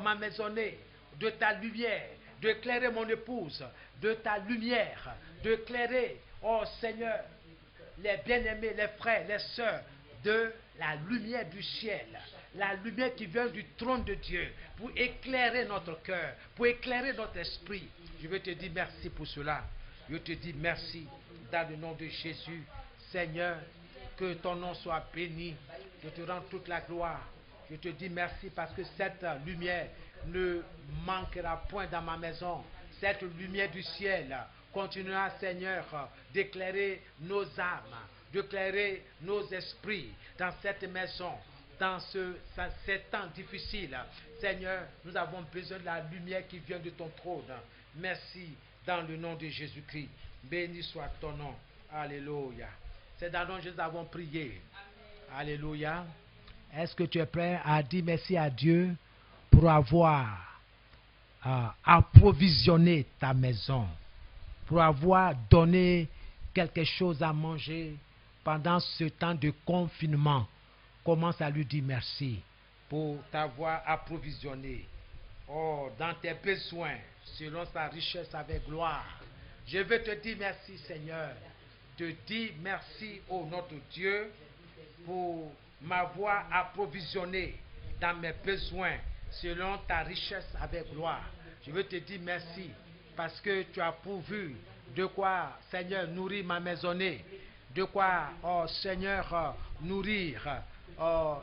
ma maisonnée de ta lumière, d'éclairer mon épouse de ta lumière, d'éclairer, oh Seigneur, les bien-aimés, les frères, les sœurs, de la lumière du ciel, la lumière qui vient du trône de Dieu, pour éclairer notre cœur, pour éclairer notre esprit. Je veux te dire merci pour cela. Je te dis merci dans le nom de Jésus. Seigneur, que ton nom soit béni. Je te rends toute la gloire. Je te dis merci parce que cette lumière ne manquera point dans ma maison. Cette lumière du ciel continuera, Seigneur, d'éclairer nos âmes, d'éclairer nos esprits dans cette maison, dans ces temps difficiles. Seigneur, nous avons besoin de la lumière qui vient de ton trône. Merci dans le nom de Jésus-Christ. Béni soit ton nom. Alléluia. C'est dans le nom de Jésus que nous avons prié. Alléluia. Est-ce que tu es prêt à dire merci à Dieu pour avoir approvisionné ta maison, pour avoir donné quelque chose à manger pendant ce temps de confinement? Commence à lui dire merci pour t'avoir approvisionné dans tes besoins selon sa richesse avec gloire. Je veux te dire merci, Seigneur. Te dire merci au notre Dieu pour m'avoir approvisionné dans mes besoins selon ta richesse avec gloire. Je veux te dire merci parce que tu as pourvu de quoi, Seigneur, nourrir ma maisonnée, de quoi, oh Seigneur, nourrir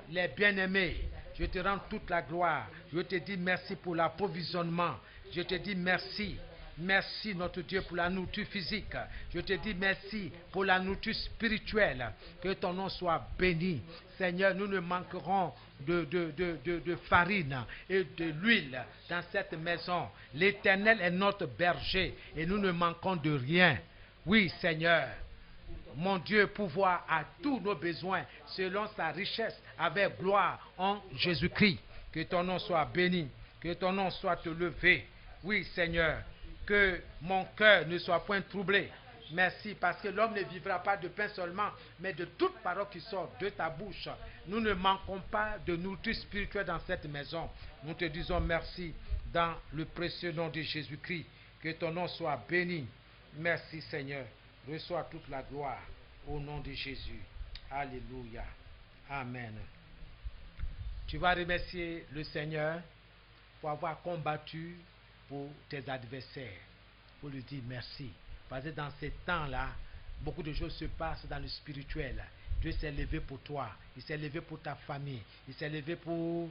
les bien-aimés. Je te rends toute la gloire. Je te dis merci pour l'approvisionnement. Je te dis merci. Merci notre Dieu pour la nourriture physique. Je te dis merci pour la nourriture spirituelle. Que ton nom soit béni. Seigneur, nous ne manquerons de farine et de l'huile dans cette maison. L'Éternel est notre berger et nous ne manquons de rien. Oui, Seigneur, mon Dieu, pouvoir à tous nos besoins selon sa richesse avec gloire en Jésus-Christ. Que ton nom soit béni. Que ton nom soit élevé. Oui, Seigneur. Que mon cœur ne soit point troublé. Merci, parce que l'homme ne vivra pas de pain seulement, mais de toute parole qui sort de ta bouche. Nous ne manquons pas de nourriture spirituelle dans cette maison. Nous te disons merci dans le précieux nom de Jésus-Christ. Que ton nom soit béni. Merci, Seigneur. Reçois toute la gloire au nom de Jésus. Alléluia. Amen. Tu vas remercier le Seigneur pour avoir combattu pour tes adversaires, pour lui dire merci. Parce que dans ces temps-là, beaucoup de choses se passent dans le spirituel. Dieu s'est levé pour toi, il s'est levé pour ta famille, il s'est levé pour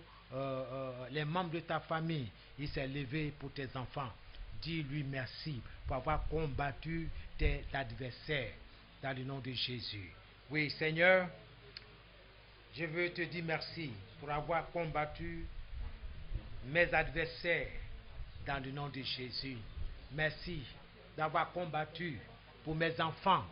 les membres de ta famille, il s'est levé pour tes enfants. Dis-lui merci pour avoir combattu tes adversaires dans le nom de Jésus. Oui, Seigneur, je veux te dire merci pour avoir combattu mes adversaires dans le nom de Jésus. Merci d'avoir combattu pour mes enfants,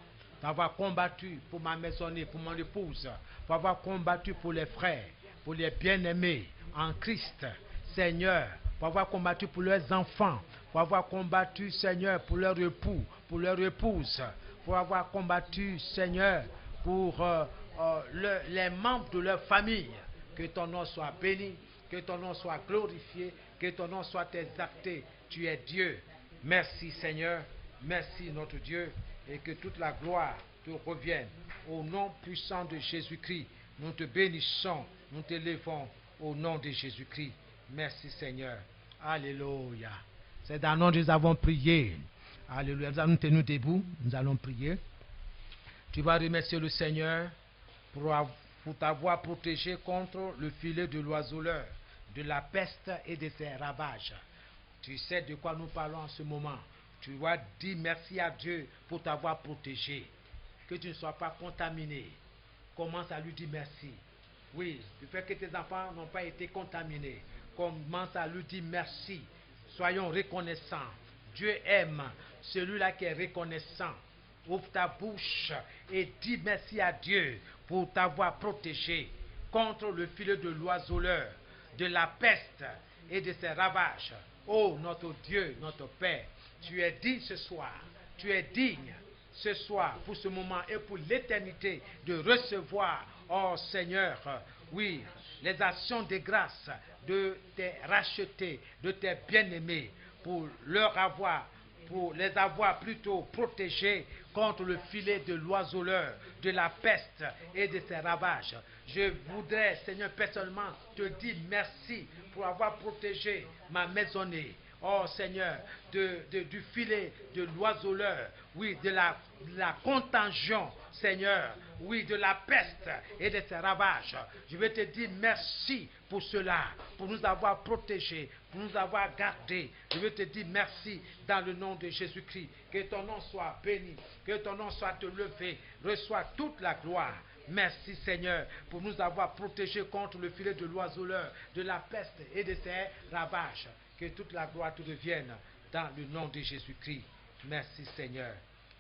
d'avoir combattu pour ma maisonnée, pour mon épouse, pour avoir combattu pour les frères, pour les bien-aimés en Christ. Seigneur, pour avoir combattu pour leurs enfants, pour avoir combattu, Seigneur, pour leur époux, pour leur épouse, pour avoir combattu, Seigneur, pour les membres de leur famille. Que ton nom soit béni, que ton nom soit glorifié, que ton nom soit exalté. Tu es Dieu. Merci Seigneur, merci notre Dieu, et que toute la gloire te revienne. Au nom puissant de Jésus-Christ, nous te bénissons, nous t'élevons au nom de Jésus-Christ. Merci Seigneur. Alléluia. C'est dans le nom que nous avons prié. Alléluia. Nous allons tenir debout, nous allons prier. Tu vas remercier le Seigneur pour t'avoir protégé contre le filet de l'oiseleur, de la peste et de ses ravages. Tu sais de quoi nous parlons en ce moment. Tu vas dire merci à Dieu pour t'avoir protégé. Que tu ne sois pas contaminé. Commence à lui dire merci. Oui, du fait que tes enfants n'ont pas été contaminés. Commence à lui dire merci. Soyons reconnaissants. Dieu aime celui-là qui est reconnaissant. Ouvre ta bouche et dis merci à Dieu pour t'avoir protégé contre le filet de l'oiseleur, de la peste et de ses ravages. Oh notre Dieu, notre Père, tu es digne ce soir, tu es digne ce soir pour ce moment et pour l'éternité de recevoir, oh Seigneur, oui, les actions de grâce de tes rachetés, de tes bien-aimés, pour les avoir plutôt protégés contre le filet de l'oiseleur, de la peste et de ses ravages. Je voudrais, Seigneur, personnellement, te dire merci pour avoir protégé ma maisonnée. Oh Seigneur, du filet de l'oiseleur, oui, de la contagion, Seigneur, oui, de la peste et de ses ravages. Je veux te dire merci pour cela, pour nous avoir protégés, pour nous avoir gardés. Je veux te dire merci dans le nom de Jésus-Christ. Que ton nom soit béni, que ton nom soit élevé. Reçois toute la gloire. Merci Seigneur pour nous avoir protégés contre le filet de l'oiseleur, de la peste et de ses ravages. Que toute la gloire te revienne dans le nom de Jésus-Christ. Merci Seigneur.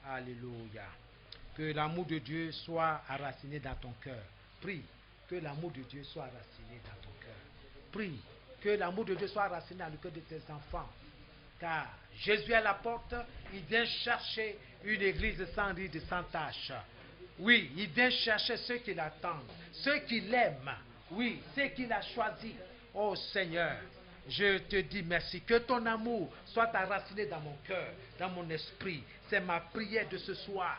Alléluia. Que l'amour de Dieu soit enraciné dans ton cœur. Prie que l'amour de Dieu soit enraciné dans ton cœur. Prie que l'amour de Dieu soit enraciné dans le cœur de tes enfants. Car Jésus est à la porte, il vient chercher une église sans ride, sans tache. Oui, il vient chercher ceux qui l'attendent, ceux qui l'aiment. Oui, ceux qu'il a choisis. Oh Seigneur, je te dis merci. Que ton amour soit enraciné dans mon cœur, dans mon esprit. C'est ma prière de ce soir.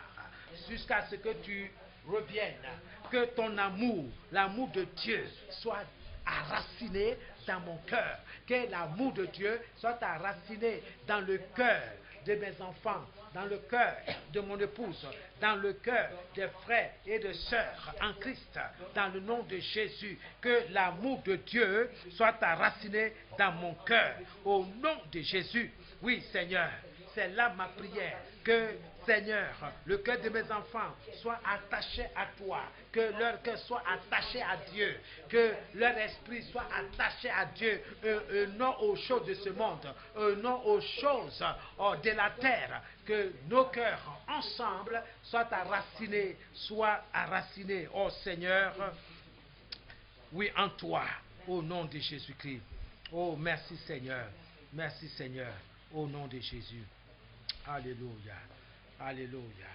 Jusqu'à ce que tu reviennes. Que ton amour, l'amour de Dieu, soit enraciné dans mon cœur. Que l'amour de Dieu soit enraciné dans le cœur de mes enfants, dans le cœur de mon épouse, dans le cœur des frères et de sœurs en Christ, dans le nom de Jésus. Que l'amour de Dieu soit enraciné dans mon cœur, au nom de Jésus. Oui, Seigneur, c'est là ma prière. Que, Seigneur, le cœur de mes enfants soit attaché à toi, que leur cœur soit attaché à Dieu, que leur esprit soit attaché à Dieu, non aux choses de ce monde, non aux choses de la terre, que nos cœurs ensemble soient enracinés, oh Seigneur, oui, en toi, au nom de Jésus-Christ. Oh, merci Seigneur, au nom de Jésus. Alléluia. Alléluia.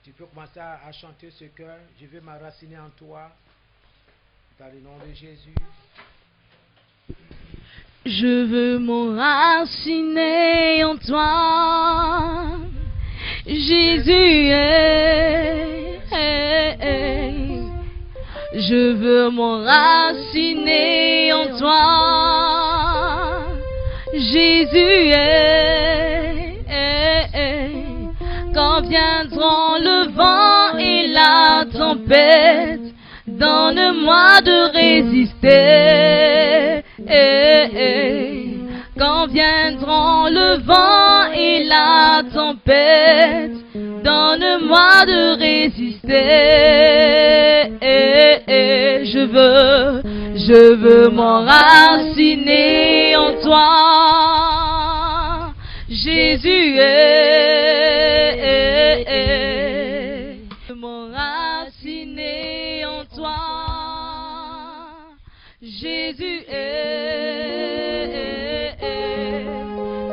Tu peux commencer à chanter ce cœur. Je vais m'enraciner en toi. Dans le nom de Jésus. Je veux m'enraciner en toi. Jésus. Je veux m'enraciner en toi. Jésus. Quand viendront le vent et la tempête, donne-moi de résister. Quand viendront le vent et la tempête, donne-moi de résister. Je veux m'enraciner en toi, Jésus. M'enraciner en toi, Jésus.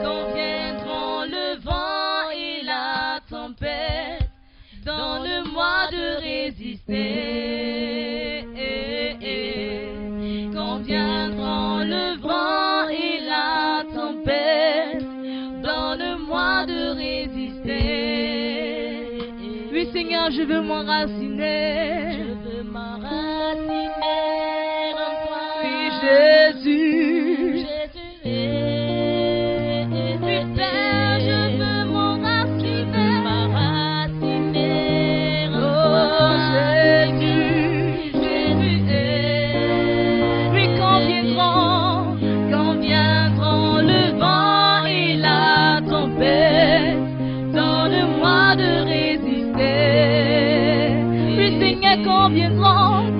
Quand viendront le vent et la tempête, donne-moi de résister. Quand viendront le vent et la tempête, donne-moi de résister. Oui, Seigneur, je veux m'enraciner. Je veux m'enraciner en toi. Oui, Jésus. Oui, Père, je veux m'enraciner. En toi, Jésus. Oui, quand viendront le vent et la tempête, donne-moi de résister. Oui, Seigneur, quand viendront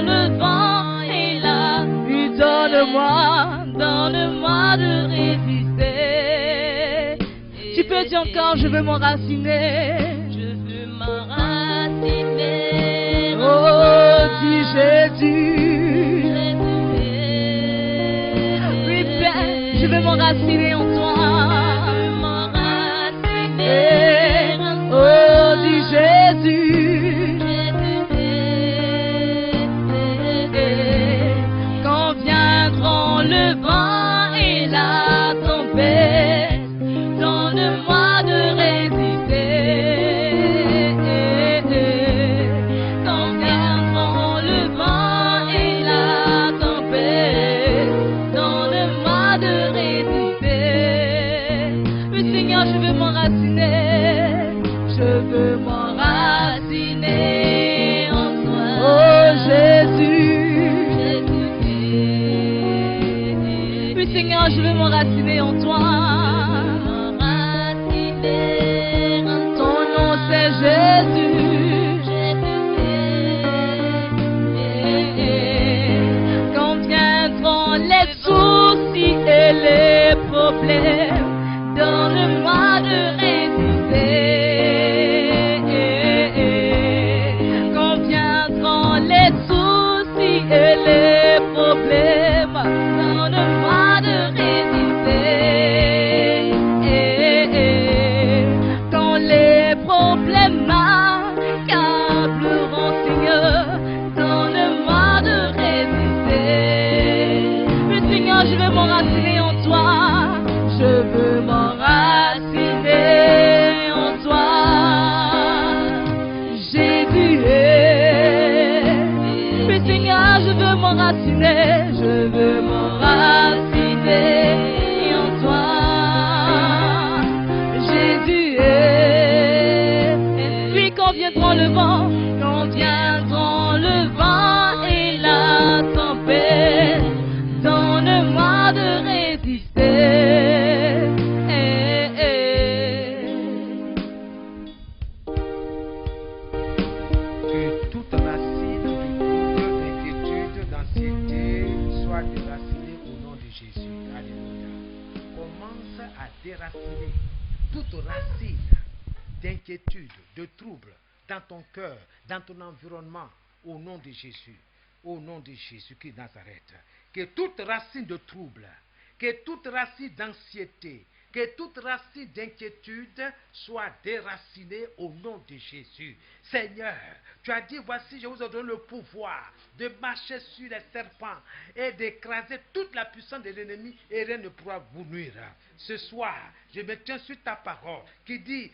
le vent et la, oui, donne-moi de résister. Tu peux dire encore, je veux m'enraciner. Je veux m'enraciner. Oh, dis Jésus. Oui, Père, je veux m'enraciner en toi. Oh, dis Jésus. Quand viendront le vent et la tempête, donne-moi de résister. Quand viendront le vent et la tempête, donne-moi de résister. m'enraciner en toi. Ton nom c'est Jésus. Quand viendront les soucis et les problèmes, donne-moi de résister. Quand viendront les soucis et les problèmes, donne-moi de résister. Quand les problèmes m'accableront, Seigneur, donne-moi de résister. Mais Seigneur, je veux m'enraciner en toi. Je veux m'enraciner en toi. Jésus est. Mais Seigneur, je veux m'enraciner. Je veux m'enraciner en toi. Jésus est. Puis quand viendront le vent, quand viendront le vent et la tempête, donne-moi de résister. Que toute racine de trouble, d'inquiétude, d'anxiété soit déracinée au nom de Jésus. Alléluia. Commence à déraciner toute racine d'inquiétude, de trouble dans ton cœur, dans ton environnement, au nom de Jésus. Au nom de Jésus-Christ de Nazareth. Que toute racine de trouble, que toute racine d'anxiété, que toute racine d'inquiétude soit déracinée au nom de Jésus. Seigneur, tu as dit, voici, je vous donne le pouvoir de marcher sur les serpents et d'écraser toute la puissance de l'ennemi et rien ne pourra vous nuire. Ce soir, je me tiens sur ta parole qui dit,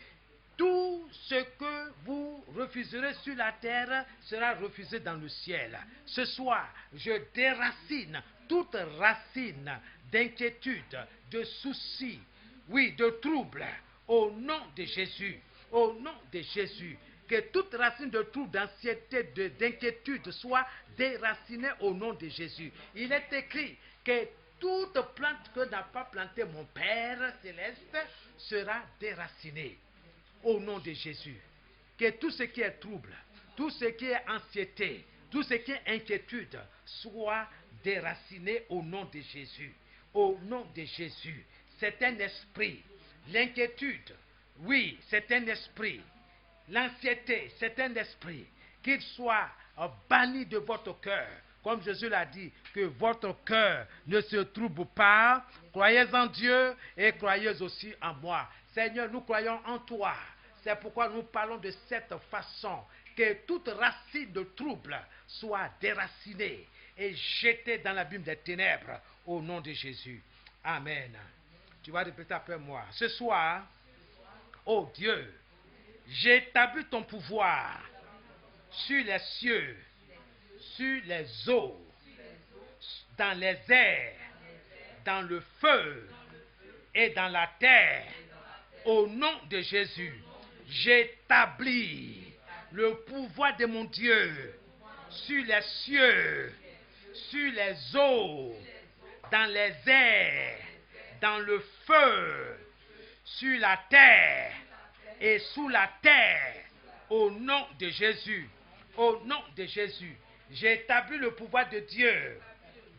tout ce que vous refuserez sur la terre sera refusé dans le ciel. Ce soir, je déracine toute racine d'inquiétude, de soucis, oui, de troubles, au nom de Jésus. Au nom de Jésus. Que toute racine de trouble, d'anxiété, d'inquiétude soit déracinée au nom de Jésus. Il est écrit que toute plante que n'a pas plantée mon Père céleste sera déracinée. Au nom de Jésus, que tout ce qui est trouble, tout ce qui est anxiété, tout ce qui est inquiétude soit déraciné au nom de Jésus. Au nom de Jésus, c'est un esprit. L'inquiétude, oui, c'est un esprit. L'anxiété, c'est un esprit. Qu'il soit banni de votre cœur. Comme Jésus l'a dit, que votre cœur ne se trouble pas. Croyez en Dieu et croyez aussi en moi. Seigneur, nous croyons en toi. C'est pourquoi nous parlons de cette façon. Que toute racine de trouble soit déracinée et jetée dans l'abîme des ténèbres au nom de Jésus. Amen. Tu vas répéter après moi. Ce soir, oh Dieu, j'établis ton pouvoir sur les cieux, sur les eaux, dans les airs, dans le feu et dans la terre. Au nom de Jésus, j'établis le pouvoir de mon Dieu sur les cieux, sur les eaux, dans les airs, dans le feu, sur la terre et sous la terre. Au nom de Jésus, au nom de Jésus, j'établis le pouvoir de Dieu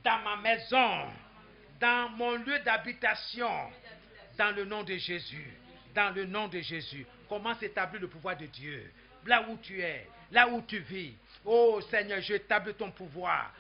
dans ma maison, dans mon lieu d'habitation, dans le nom de Jésus. Dans le nom de Jésus, commence à établir le pouvoir de Dieu. Là où tu es, là où tu vis. Oh Seigneur, j'établis ton pouvoir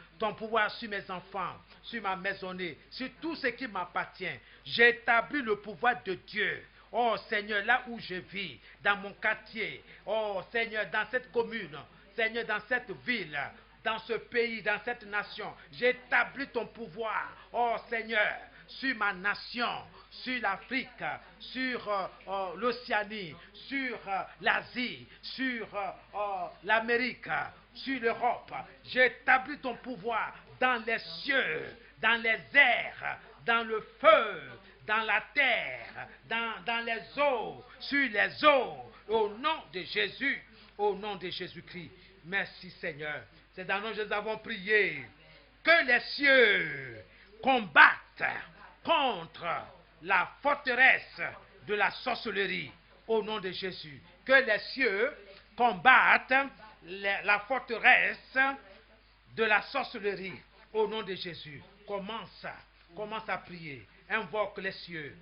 sur mes enfants, sur ma maisonnée, sur tout ce qui m'appartient. J'établis le pouvoir de Dieu. Oh Seigneur, là où je vis, dans mon quartier. Oh Seigneur, dans cette commune. Seigneur, dans cette ville, dans ce pays, dans cette nation. J'établis ton pouvoir. Oh Seigneur, sur ma nation, sur l'Afrique, sur l'Océanie, sur l'Asie, sur l'Amérique, sur l'Europe. J'établis ton pouvoir dans les cieux, dans les airs, dans le feu, dans la terre, dans les eaux, sur les eaux, au nom de Jésus, au nom de Jésus-Christ. Merci Seigneur. C'est dans nous que nous avons prié. Que les cieux combattent contre la forteresse de la sorcellerie au nom de Jésus. Que les cieux combattent la forteresse de la sorcellerie au nom de Jésus. Commence à prier. Invoque les cieux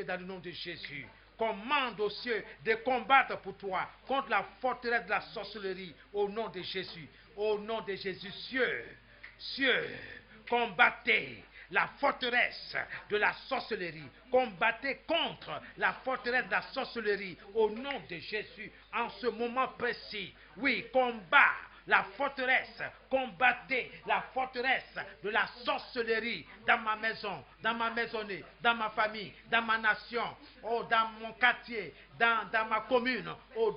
dans le nom de Jésus. Commande aux cieux de combattre pour toi contre la forteresse de la sorcellerie au nom de Jésus. Au nom de Jésus, cieux, combattez la forteresse de la sorcellerie. Combattez contre la forteresse de la sorcellerie au nom de Jésus en ce moment précis. Oui, combat la forteresse, combattez la forteresse de la sorcellerie dans ma maison, dans ma maisonnée, dans ma famille, dans ma nation, oh, dans mon quartier, dans ma commune, oh,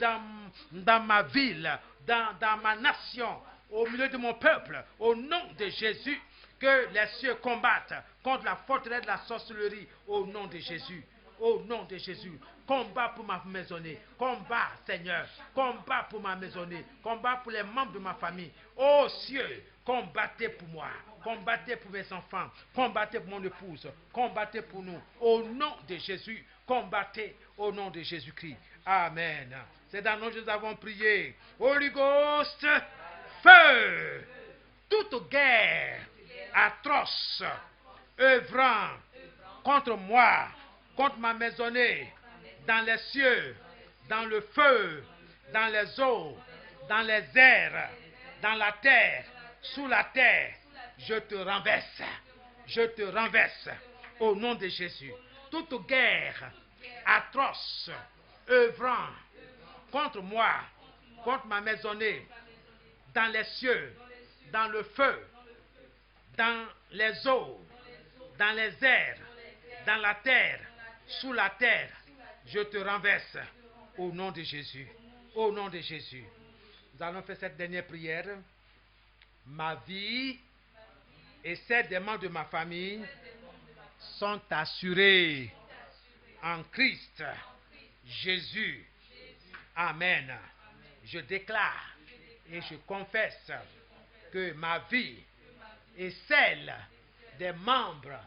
dans ma ville, dans ma nation, au milieu de mon peuple, au nom de Jésus, que les cieux combattent contre la forteresse de la sorcellerie au nom de Jésus. Au nom de Jésus, combat pour ma maisonnée, combat Seigneur, combat pour ma maisonnée, combat pour les membres de ma famille. Ô cieux, combattez pour moi, combattez pour mes enfants, combattez pour mon épouse, combattez pour nous. Au nom de Jésus, combattez au nom de Jésus-Christ. Amen. C'est dans nos nous avons prié. Holy Ghost, feu, toute guerre atroce, œuvrant contre moi, contre ma maisonnée, dans les cieux, dans le feu, dans les eaux, dans les airs, dans la terre, sous la terre, je te renverse au nom de Jésus. Toute guerre atroce, œuvrant contre moi, contre ma maisonnée, dans les cieux, dans le feu, dans les eaux, dans les airs, dans la terre, sous la terre, je te renverse au nom de Jésus. Au nom de Jésus. Nous allons faire cette dernière prière. Ma vie et celle des membres de ma famille sont assurées en Christ Jésus. Amen. Je déclare et je confesse que ma vie et celle des membres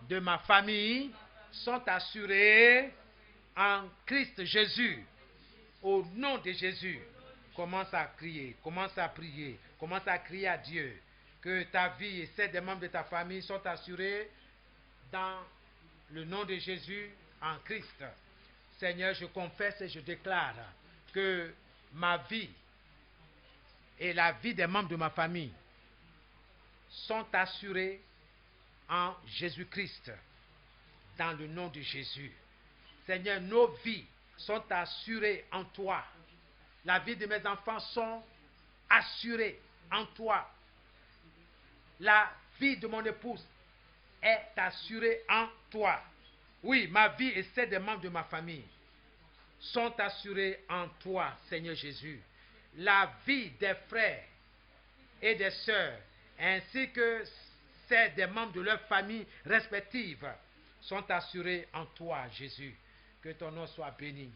de ma famille sont assurés en Christ Jésus. Au nom de Jésus, commence à crier, commence à prier, commence à crier à Dieu que ta vie et celle des membres de ta famille sont assurés dans le nom de Jésus en Christ. Seigneur, je confesse et je déclare que ma vie et la vie des membres de ma famille sont assurés en Jésus-Christ. Dans le nom de Jésus. Seigneur, nos vies sont assurées en toi. La vie de mes enfants sont assurées en toi. La vie de mon épouse est assurée en toi. Oui, ma vie et celle des membres de ma famille sont assurées en toi, Seigneur Jésus. La vie des frères et des sœurs, ainsi que celle des membres de leurs familles respectives, sont assurés en toi, Jésus. Que ton nom soit béni,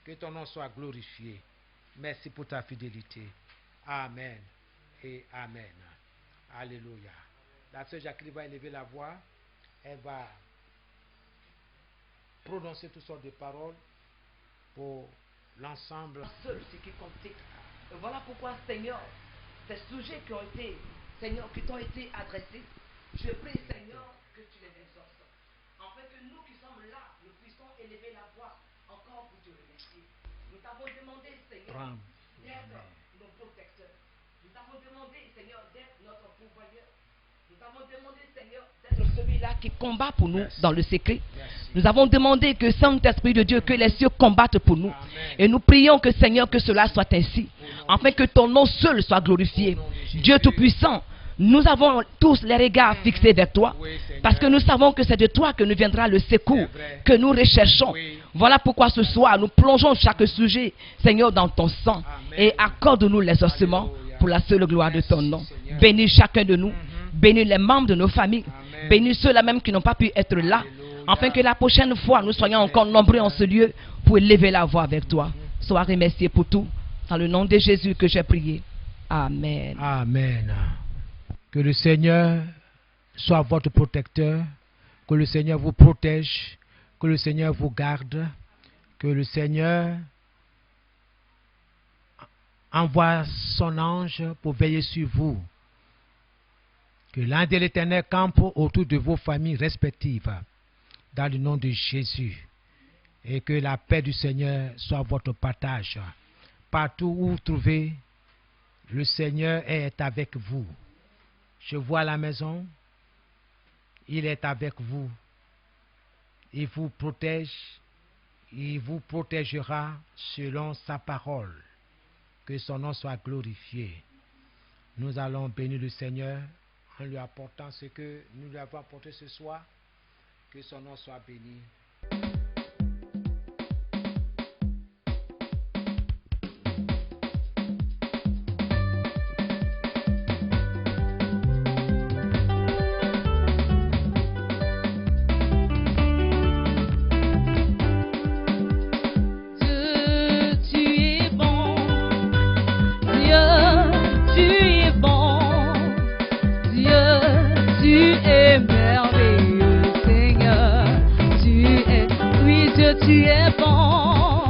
que ton nom soit glorifié. Merci pour ta fidélité. Amen et Amen. Alléluia. La sœur Jacqueline va élever la voix. Elle va prononcer toutes sortes de paroles pour l'ensemble. Seul ce qui comptait. Voilà pourquoi, Seigneur, ces sujets qui ont été, Seigneur, qui t'ont été adressés, je prie, Seigneur, que tu les exauces. Afin que nous qui sommes là, nous puissions élever la voix encore pour te remercier. Nous t'avons demandé, Seigneur, d'être nos protecteurs. Nous t'avons demandé, Seigneur, d'être notre pourvoyeur. Nous t'avons demandé, Seigneur, d'être celui-là qui combat pour nous dans le secret. Nous avons demandé que Saint-Esprit de Dieu, que les cieux combattent pour nous. Et nous prions que, Seigneur, que cela soit ainsi. Afin que ton nom seul soit glorifié. Dieu Tout-Puissant, nous avons tous les regards fixés vers toi, parce que nous savons que c'est de toi que nous viendra le secours que nous recherchons. Voilà pourquoi ce soir, nous plongeons chaque sujet, Seigneur, dans ton sang, et accorde-nous les ossements pour la seule gloire de ton nom. Bénis chacun de nous, bénis les membres de nos familles, bénis ceux-là même qui n'ont pas pu être là, afin que la prochaine fois, nous soyons encore nombreux en ce lieu pour élever la voix avec toi. Sois remercié pour tout, dans le nom de Jésus que j'ai prié. Amen. Amen. Que le Seigneur soit votre protecteur, Que le Seigneur vous protège, que le Seigneur vous garde, que le Seigneur envoie son ange pour veiller sur vous. Que l'ange de l'Éternel campe autour de vos familles respectives, dans le nom de Jésus. Et que la paix du Seigneur soit votre partage. Partout où vous trouvez, le Seigneur est avec vous. Je vois la maison, il est avec vous. Il vous protège, il vous protégera selon sa parole. Que son nom soit glorifié. Nous allons bénir le Seigneur en lui apportant ce que nous lui avons apporté ce soir. Que son nom soit béni. Tu es bon,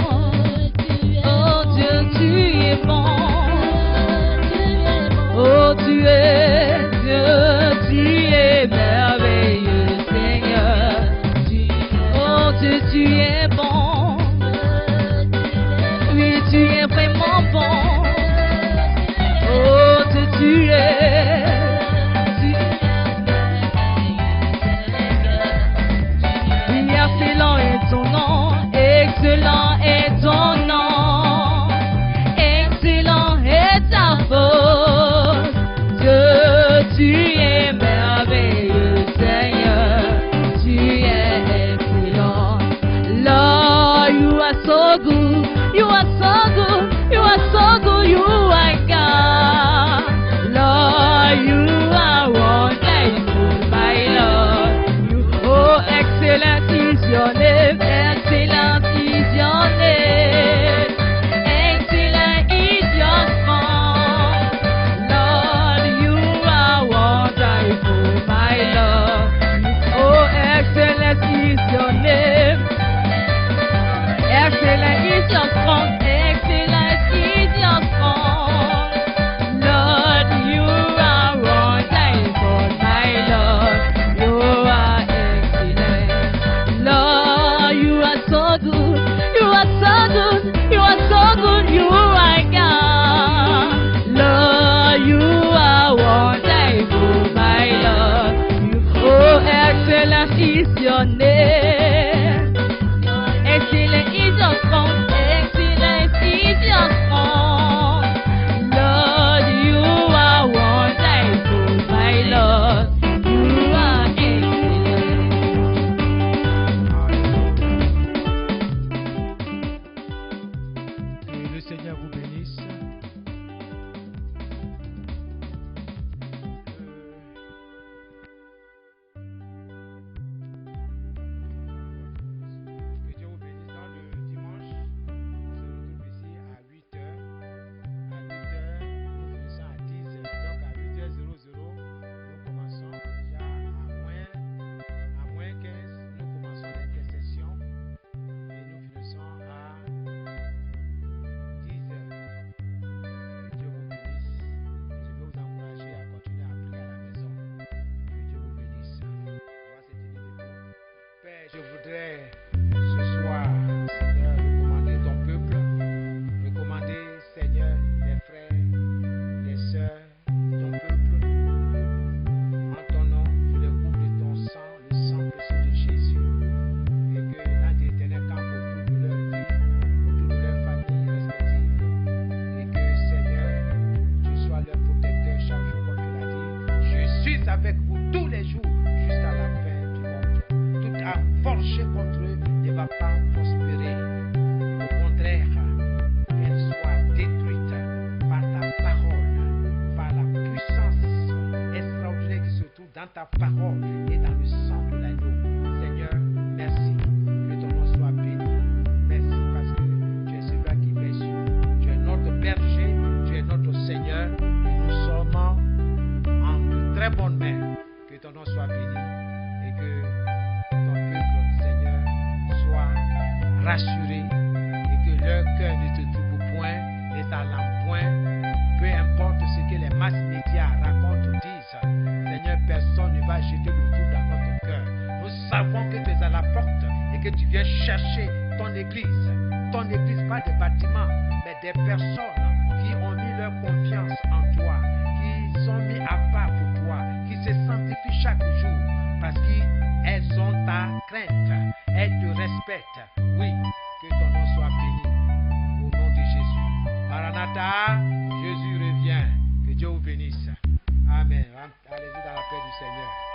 oh Dieu, tu es bon, oh tu es Dieu, tu es merveilleux Seigneur, oh Dieu, tu es bon, oui tu es vraiment bon, oh Dieu, tu es. Excellent est ton nom, excellent est ton nom, excellent est ta faute. Dieu, tu es merveilleux, Seigneur, tu es excellent. Lord, you are so good, you are so good, you are so good, you are God. Lord, you are wonderful, my Lord. You, oh, excellent is your name, excellent is your name, excellent is your song. Lord, you are wonderful, my Lord. Oh, excellent is your name, excellent is your song, excellent is your song. Lord, you are wonderful, my Lord. You are excellent. Lord, you are so good, you are so good, you are so good, you are God. Lord, you are wonderful, my Lord. Oh, excellent is your name, excellent is your song, excellent is your song. Lord, you are wonderful, my Lord. You are excellent. Que le Seigneur vous bénisse. Que Dieu vous bénisse. Dans le dimanche, on se retrouve ici à 8h. À 8h, nous finissons à 10h. Donc à 8h00, nous commençons déjà à moins 15. Nous commençons l'intercession et nous finissons à 10h. Que Dieu vous bénisse. Je veux vous encourager à continuer à prier à la maison. Que Dieu vous bénisse. On va se tenir debout. Père, je voudrais ce soir, Seigneur, recommander ton peuple, recommander, Seigneur, les frères, les sœurs, ton peuple. En ton nom, je les couvre de ton sang, le sang précieux de Jésus. Et que l'ange de l'Éternel campe autour de leur vie, autour de leur famille respective. Et que, Seigneur, tu sois leur protecteur chaque jour, comme tu l'as dit. Je suis avec vous tous les jours jusqu'à la fin du monde. Toute arme forgée contre eux ne va pas prospérer. Au contraire, qu'elle soit détruite par ta parole, par la puissance extraordinaire qui se trouve dans ta parole et dans le sang de l'agneau. Seigneur, merci. Que ton nom soit béni. Merci parce que tu es celui qui veille sur nous. Tu es notre berger, tu es notre Seigneur et nous sommes en de très bonnes mains. Que ton nom soit béni et que rassurés et que leur cœur ne te trouble point, ne t'alarme point, peu importe ce que les masses médias racontent ou disent. Seigneur, personne ne va jeter le trouble dans notre cœur. Nous savons que tu es à la porte et que tu viens chercher ton église. Ton église, pas des bâtiments, mais des personnes qui ont mis leur confiance en toi, qui sont mis à part pour toi, qui se sanctifient chaque jour parce qu'elles ont ta crainte, elles te respectent. Oui, que ton nom soit béni au nom de Jésus. Maranatha, Jésus revient. Que Dieu vous bénisse. Amen. Allez-y dans la paix du Seigneur.